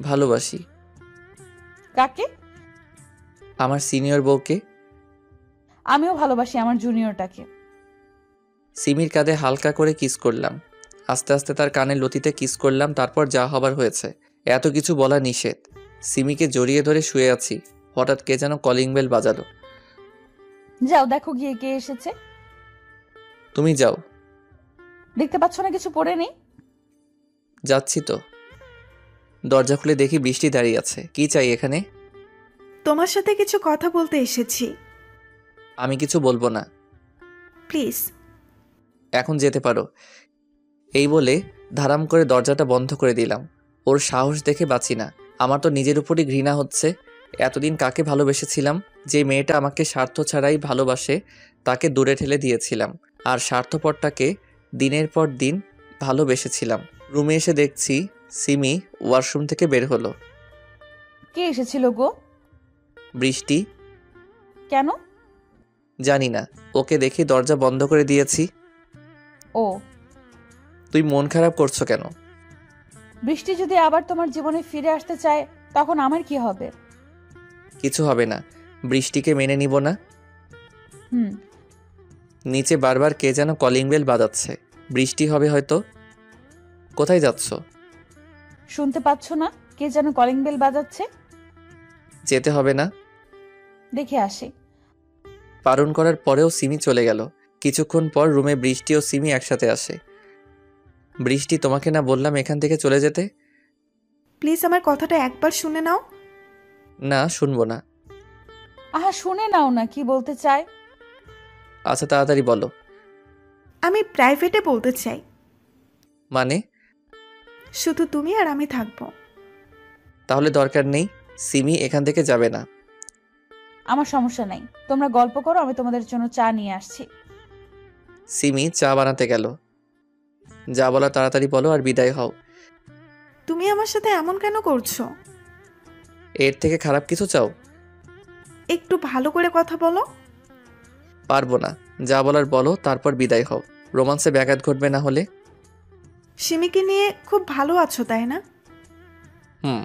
ভালোবাসি। কাকে? আমার সিনিয়র বউকে। আমিও ভালোবাসি আমার জুনিয়রটাকে। সিমির কাঁধে হালকা করে কিস করলাম। আস্তে আস্তে তার কানের লতিতে কিস করলাম। তারপর যা হবার হয়েছে। এত কিছু বলা নিষেধ। সিমিকে জড়িয়ে ধরে শুয়ে আছি। হঠাৎ কে যেন কলিং বেল বাজালো। যাও দেখো গিয়ে কে এসেছে। তুমি যাও। দেখতে পাচ্ছ না কিছু পড়ে নেই? যাচ্ছি তো। দরজা খুলে দেখি বৃষ্টি দাঁড়িয়ে আছে। কি চাই এখানে? তোমার সাথে কিছু কথা বলতে এসেছি। আমি কিছু বলবো না। প্লিজ। এখন যেতে পারো। এই বলে ধারাম করে দরজাটা বন্ধ করে দিলাম। ওর সাহস দেখে বাঁচি না। আমার তো নিজের উপরই ঘৃণা হচ্ছে। এতদিন কাকে ভালোবেসেছিলাম? যে মেয়েটা আমাকে স্বার্থ ছাড়াই ভালোবাসে, তাকে দূরে ঠেলে দিয়েছিলাম। আর স্বার্থপরটাকে দিনের পর দিন ভালোবেসেছিলাম। রুমে এসে দেখছি সিমি ওয়াশরুম থেকে বের হলো। কে এসেছিল গো? বৃষ্টি। কেন? জানি না, ওকে দেখি দরজা বন্ধ করে দিয়েছি। ও। তুই মন খারাপ করছো কেন? বৃষ্টি যদি আবার তোমার জীবনে ফিরে আসতে চায়, তখন আমার কি হবে? কিছু হবে না। বৃষ্টিকে মেনে নিব না। হুম। নিচে বারবার কে যেন কলিং বেল বাজাচ্ছে। বৃষ্টি হবে হয়তো। কোথায় যাচ্ছ? শুনতে পাচ্ছ না কে যেন কলিং বেল বাজাচ্ছে? যেতে হবে না। দেখে আসি। বারণ করার পরেও সিমি চলে গেল। কিছুক্ষণ পর রুমে বৃষ্টি ও সিমি একসাথে আসে। বৃষ্টি, তোমাকে না বললাম এখান থেকে চলে যেতে? প্লিজ আমার কথাটা একবার শুনে নাও। না, শুনবো না। আহা, শুনে নাও না কি বলতে চায়। আচ্ছা, তাড়াতাড়ি বলো। আমি প্রাইভেটে বলতে চাই। মানে? শুধু তুমি আর আমি থাকবো। তাহলে দরকার নেই, সিমি এখান থেকে যাবে না। আমার সমস্যা নাই, তোমরা গল্প করো, আমি তোমাদের জন্য চা নিয়ে আসছি। সিমি চা বানাতে গেল। যা বলা তাড়াতাড়ি বলো আর বিদায় হও। তুমি আমার সাথে এমন কেন করছো? এর থেকে খারাপ কিছু চাও? একটু ভালো করে কথা বলো। পারবো না, যা বলার বলো, তারপর বিদায় হও। রোমান্সে ব্যাঘাত ঘটবে না হলে। সিমিকে নিয়ে খুব ভালো আছো তাই না? হুম।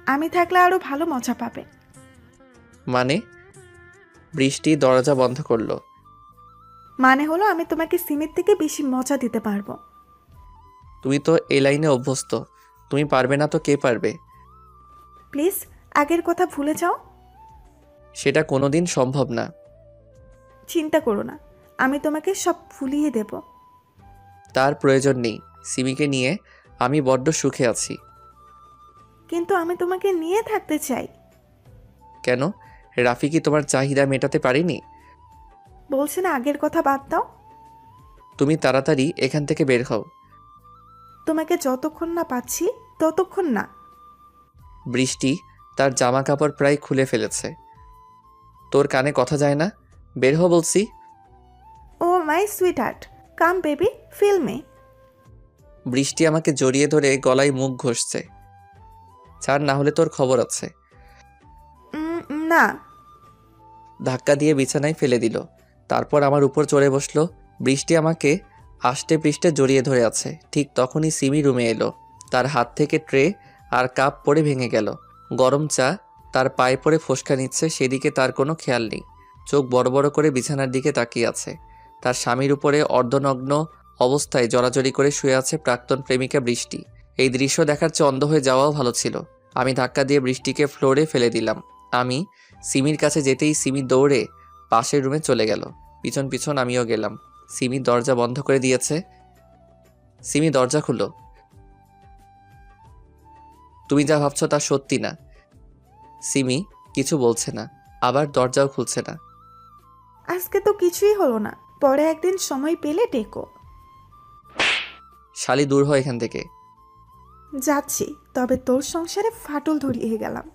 আমি থাকলে আরো ভালো মজা পাবে। মানে? বৃষ্টি দরজা বন্ধ করলো। মানে হলো আমি তোমাকে সিমির থেকে বেশি মজা দিতে পারবো। তুমি তো এই লাইনে অভ্যস্ত, তুমি পারবে না তো কে পারবে? প্লিজ আগের কথা ভুলে যাও। সেটা কোনোদিন সম্ভব না। চিন্তা করো না, আমি তোমাকে সব ভুলিয়ে দেব। তার প্রয়োজন নেই, সিমিকে নিয়ে আমি বড্ড সুখে আছি। কিন্তু আমি তোমাকে নিয়ে থাকতে চাই। কেন? রাফি কি তোমার চাহিদা মেটাতে পারিনি? বলছে না আগের কথা বাদ দাও। তুমি তাড়াতাড়ি এখান থেকে বের হও। তোমাকে যতক্ষণ না পাচ্ছি ততক্ষণ না। বৃষ্টি তার জামা কাপড় প্রায় খুলে ফেলেছে। তোর কানে কথা যায় না? বের হ বলছি। Oh my sweetheart, come baby, feel me. বৃষ্টি আমাকে জড়িয়ে ধরে গলায় মুখ ঘষছে। ছাড়, না হলে তোর খবর আছে। না। ধাক্কা দিয়ে বিছানায় ফেলে দিল, তারপর আমার উপর চড়ে বসলো। বৃষ্টি আমাকে আষ্টে পৃষ্ঠে জড়িয়ে ধরে আছে। ঠিক তখনই সিমি রুমে এলো। তার হাত থেকে ট্রে আর কাপ পড়ে ভেঙে গেল। গরম চা তার পায়ে পড়ে ফোসকা নিচ্ছে, সেদিকে তার কোনো খেয়াল নেই। চোখ বড় বড় করে বিছানার দিকে তাকিয়ে আছে। তার স্বামীর উপরে অর্ধনগ্ন অবস্থায় জড়াজড়ি করে শুয়ে আছে প্রাক্তন প্রেমিকা বৃষ্টি। এই দৃশ্য দেখার চেয়ে অন্ধ হয়ে যাওয়াও ভালো ছিল। আমি ধাক্কা দিয়ে বৃষ্টিকে ফ্লোরে ফেলে দিলাম। আমি সিমির কাছে যেতেই সিমি দৌড়ে পাশের রুমে চলে গেল। পিছন পিছন আমিও গেলাম। সিমি দরজা বন্ধ করে দিয়েছে। সিমি, দরজা খুলো। তুমি যা ভাবছো তা সত্যি না। সিমি কিছু বলছে না, আবার দরজাও খুলছে না। আজকে তো কিছুই হলো না, পরে একদিন সময় পেলে ডেকো। শালি, দূর হয় এখান থেকে। যাচ্ছি, তবে তোর সংসারে ফাটল ধরিয়ে গেলাম।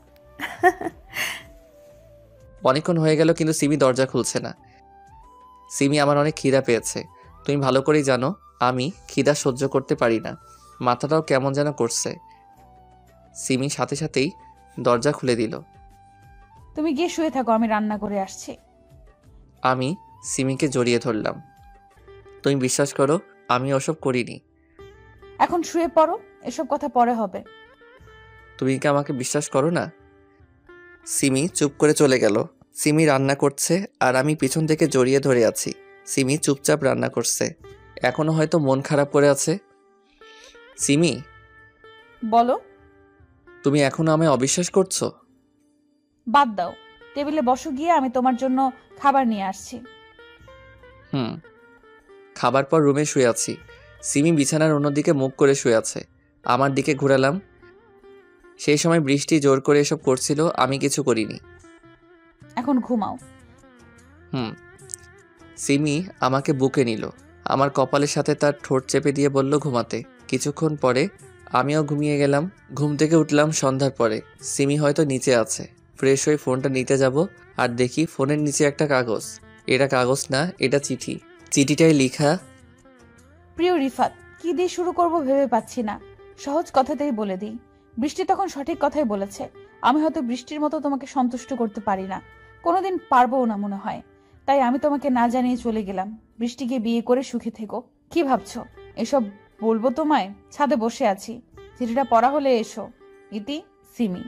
অনেকক্ষণ হয়ে গেল কিন্তু সিমি দরজা খুলছে না। সিমি, আমার অনেক খিদা পেয়েছে। তুমি ভালো করেই জানো আমি খিদা সহ্য করতে পারি না। মাথাটাও কেমন যেন করছে। সিমি সাথে সাথেই দরজা খুলে দিল। তুমি গিয়ে শুয়ে থাকো, আমি রান্না করে আসছি। আমি সিমিকে জড়িয়ে ধরলাম। তুমি বিশ্বাস করো, আমি ওসব করিনি। এখন শুয়ে পড়ো, এসব কথা পরে হবে। তুমি কি আমাকে বিশ্বাস করো না? সিমি চুপ করে চলে গেল। সিমি রান্না করছে আর আমি পিছন থেকে জড়িয়ে ধরে আছি। সিমি চুপচাপ রান্না করছে, এখনো হয়তো মন খারাপ করে আছে। সিমি, বলো। তুমি এখনো আমায় অবিশ্বাস করছো? বাদ দাও, টেবিলে বসো গিয়ে, আমি তোমার জন্য খাবার নিয়ে আসছি। খাবার পর রুমে শুয়ে আছি। সিমি বিছানার অন্যদিকে মুখ করে শুয়ে আছে। আমার দিকে ঘুরালাম। সেই সময় বৃষ্টি জোর করে এসব করছিল, আমি কিছু করিনি। এখন ঘুমাও। সিমি আমাকে বুকে নিল, আমার কপালের সাথে তার ঠোঁট চেপে দিয়ে বলল ঘুমাতে। কিছুক্ষণ পরে আমিও ঘুমিয়ে গেলাম। ঘুম থেকে উঠলাম সন্ধ্যার পরে। সিমি হয়তো নিচে আছে। ফ্রেশ হয়ে ফোনটা নিতে যাব আর দেখি ফোনের নিচে একটা কাগজ। এটা কাগজ না, এটা চিঠি। চিঠিটায় লেখা, প্রিয় রিফাত, কি দিয়ে শুরু করব ভেবে পাচ্ছি না। সহজ কথাতেই বলে দিই। বৃষ্টি তখন সঠিক কথাই বলেছে। আমি হয়তো বৃষ্টির মতো তোমাকে সন্তুষ্ট করতে পারি না, কোনোদিন পারবো না মনে হয়। তাই আমি তোমাকে না জানিয়ে চলে গেলাম। বৃষ্টিকে বিয়ে করে সুখী থেকো। কি ভাবছো এসব বলবো তোমায়? ছাদে বসে আছি, চিঠিটা পড়া হলে এসো। ইতি, সিমি।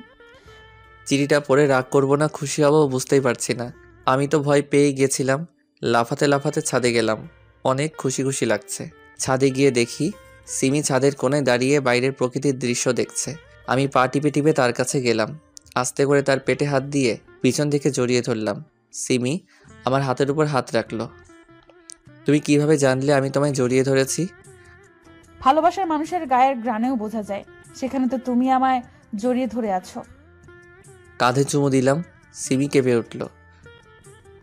চিঠিটা পড়ে রাগ করব না খুশি হব বুঝতেই পারছি না। আমি তো ভয় পেয়ে গেছিলাম। লাফাতে লাফাতে ছাদে গেলাম। অনেক খুশি খুশি লাগছে। ছাদে গিয়ে দেখি সিমি ছাদের কোণে দাঁড়িয়ে বাইরের প্রকৃতির দৃশ্য দেখছে। আমি পা টিপে টিপে তার কাছে গেলাম। আস্তে করে তার পেটে হাত দিয়ে পিছন থেকে জড়িয়ে ধরলাম। সিমি আমার হাতের উপর হাত রাখলো। তুমি কিভাবে জানলে আমি তোমায় জড়িয়ে ধরেছি? ভালোবাসার মানুষের গায়ের ঘ্রাণেও বোঝা যায়, সেখানে তো তুমি আমায় জড়িয়ে ধরে আছো। কাঁধে চুমু দিলাম। সিমি কেঁপে উঠল।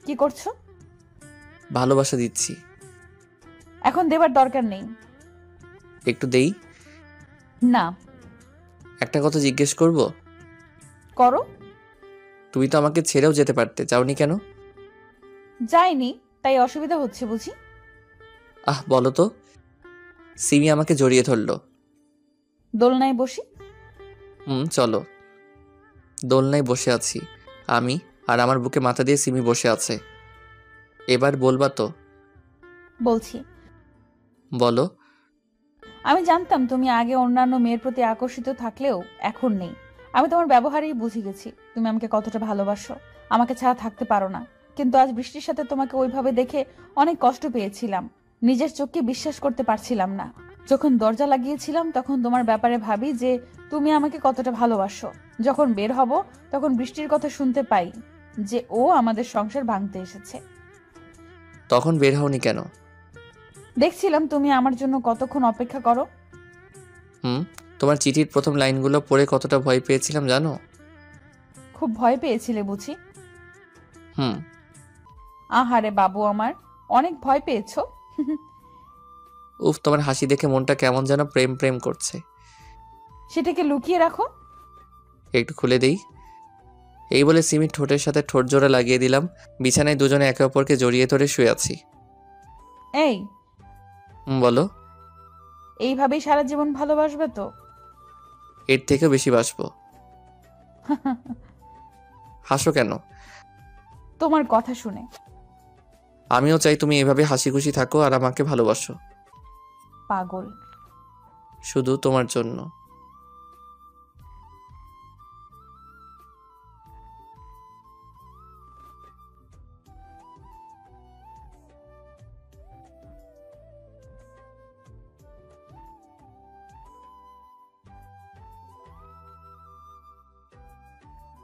কি করছো? ভালোবাসা দিচ্ছি। এখন দেবার দরকার নেই। একটু দেই। না। একটা কথা জিজ্ঞেস করব? করো। তুমি তো আমাকে ছেড়েও যেতে পারতে, যাওনি কেন? যাইনি, তাই অসুবিধা হচ্ছে বুঝি? বলো তো। সিমি আমাকে জড়িয়ে ধরলো। দোলনায় বসি? চলো। দোলনায় বসে আছি আমি, আর আমার বুকে মাথা দিয়ে সিমি বসে আছে। এবার বলবা তো? বলছি। বলো। আমি জানতাম তুমি আগে অন্যান্য মেয়ের প্রতি আকর্ষিত থাকলেও এখন নেই। আমি তোমার ব্যবহারেই বুঝে গেছি তুমি আমাকে কতটা ভালোবাসো, আমাকে ছাড়া থাকতে পারো না। কিন্তু আজ বৃষ্টির সাথে তোমাকে ওইভাবে দেখে অনেক কষ্ট পেয়েছিলাম। নিজের চোখকে বিশ্বাস করতে পারছিলাম না। যখন দরজা লাগিয়েছিলাম তখন তোমার ব্যাপারে ভাবি যে তুমি আমাকে কতটা ভালোবাসো। যখন বের হব তখন বৃষ্টির কথা শুনতে পাই যে ও আমাদের সংসার ভাঙতে এসেছে। তখন বের হওনি কেন? দেখছিলাম তুমি আমার জন্য কতক্ষণ অপেক্ষা করো। তোমার চিঠির প্রথম লাইনগুলো পড়ে কতটা ভয় পেয়েছিলাম জানো? খুব ভয় পেয়েছিলে বুঝি? হুম। আহারে বাবু আমার, অনেক ভয় পেয়েছো। উফ, তোমার হাসি দেখে মনটা কেমন যেন প্রেম প্রেম করছে। সেটাকে লুকিয়ে রাখো। একটু খুলে দেই। এই বলে সিমির ঠোঁটের সাথে ঠোঁট জোড়া লাগিয়ে দিলাম। বিছানায় দুজনে একে অপরকে জড়িয়ে ধরে শুয়ে আছি। এই বলো। এইভাবেই সারা জীবন ভালোবাসবে তো? এর থেকেও বেশি বাসবো। হাসো কেন? তোমার কথা শুনে। আমিও চাই তুমি এভাবে হাসি খুশি থাকো আর আমাকে ভালোবাসো। পাগল। শুধু তোমার জন্য।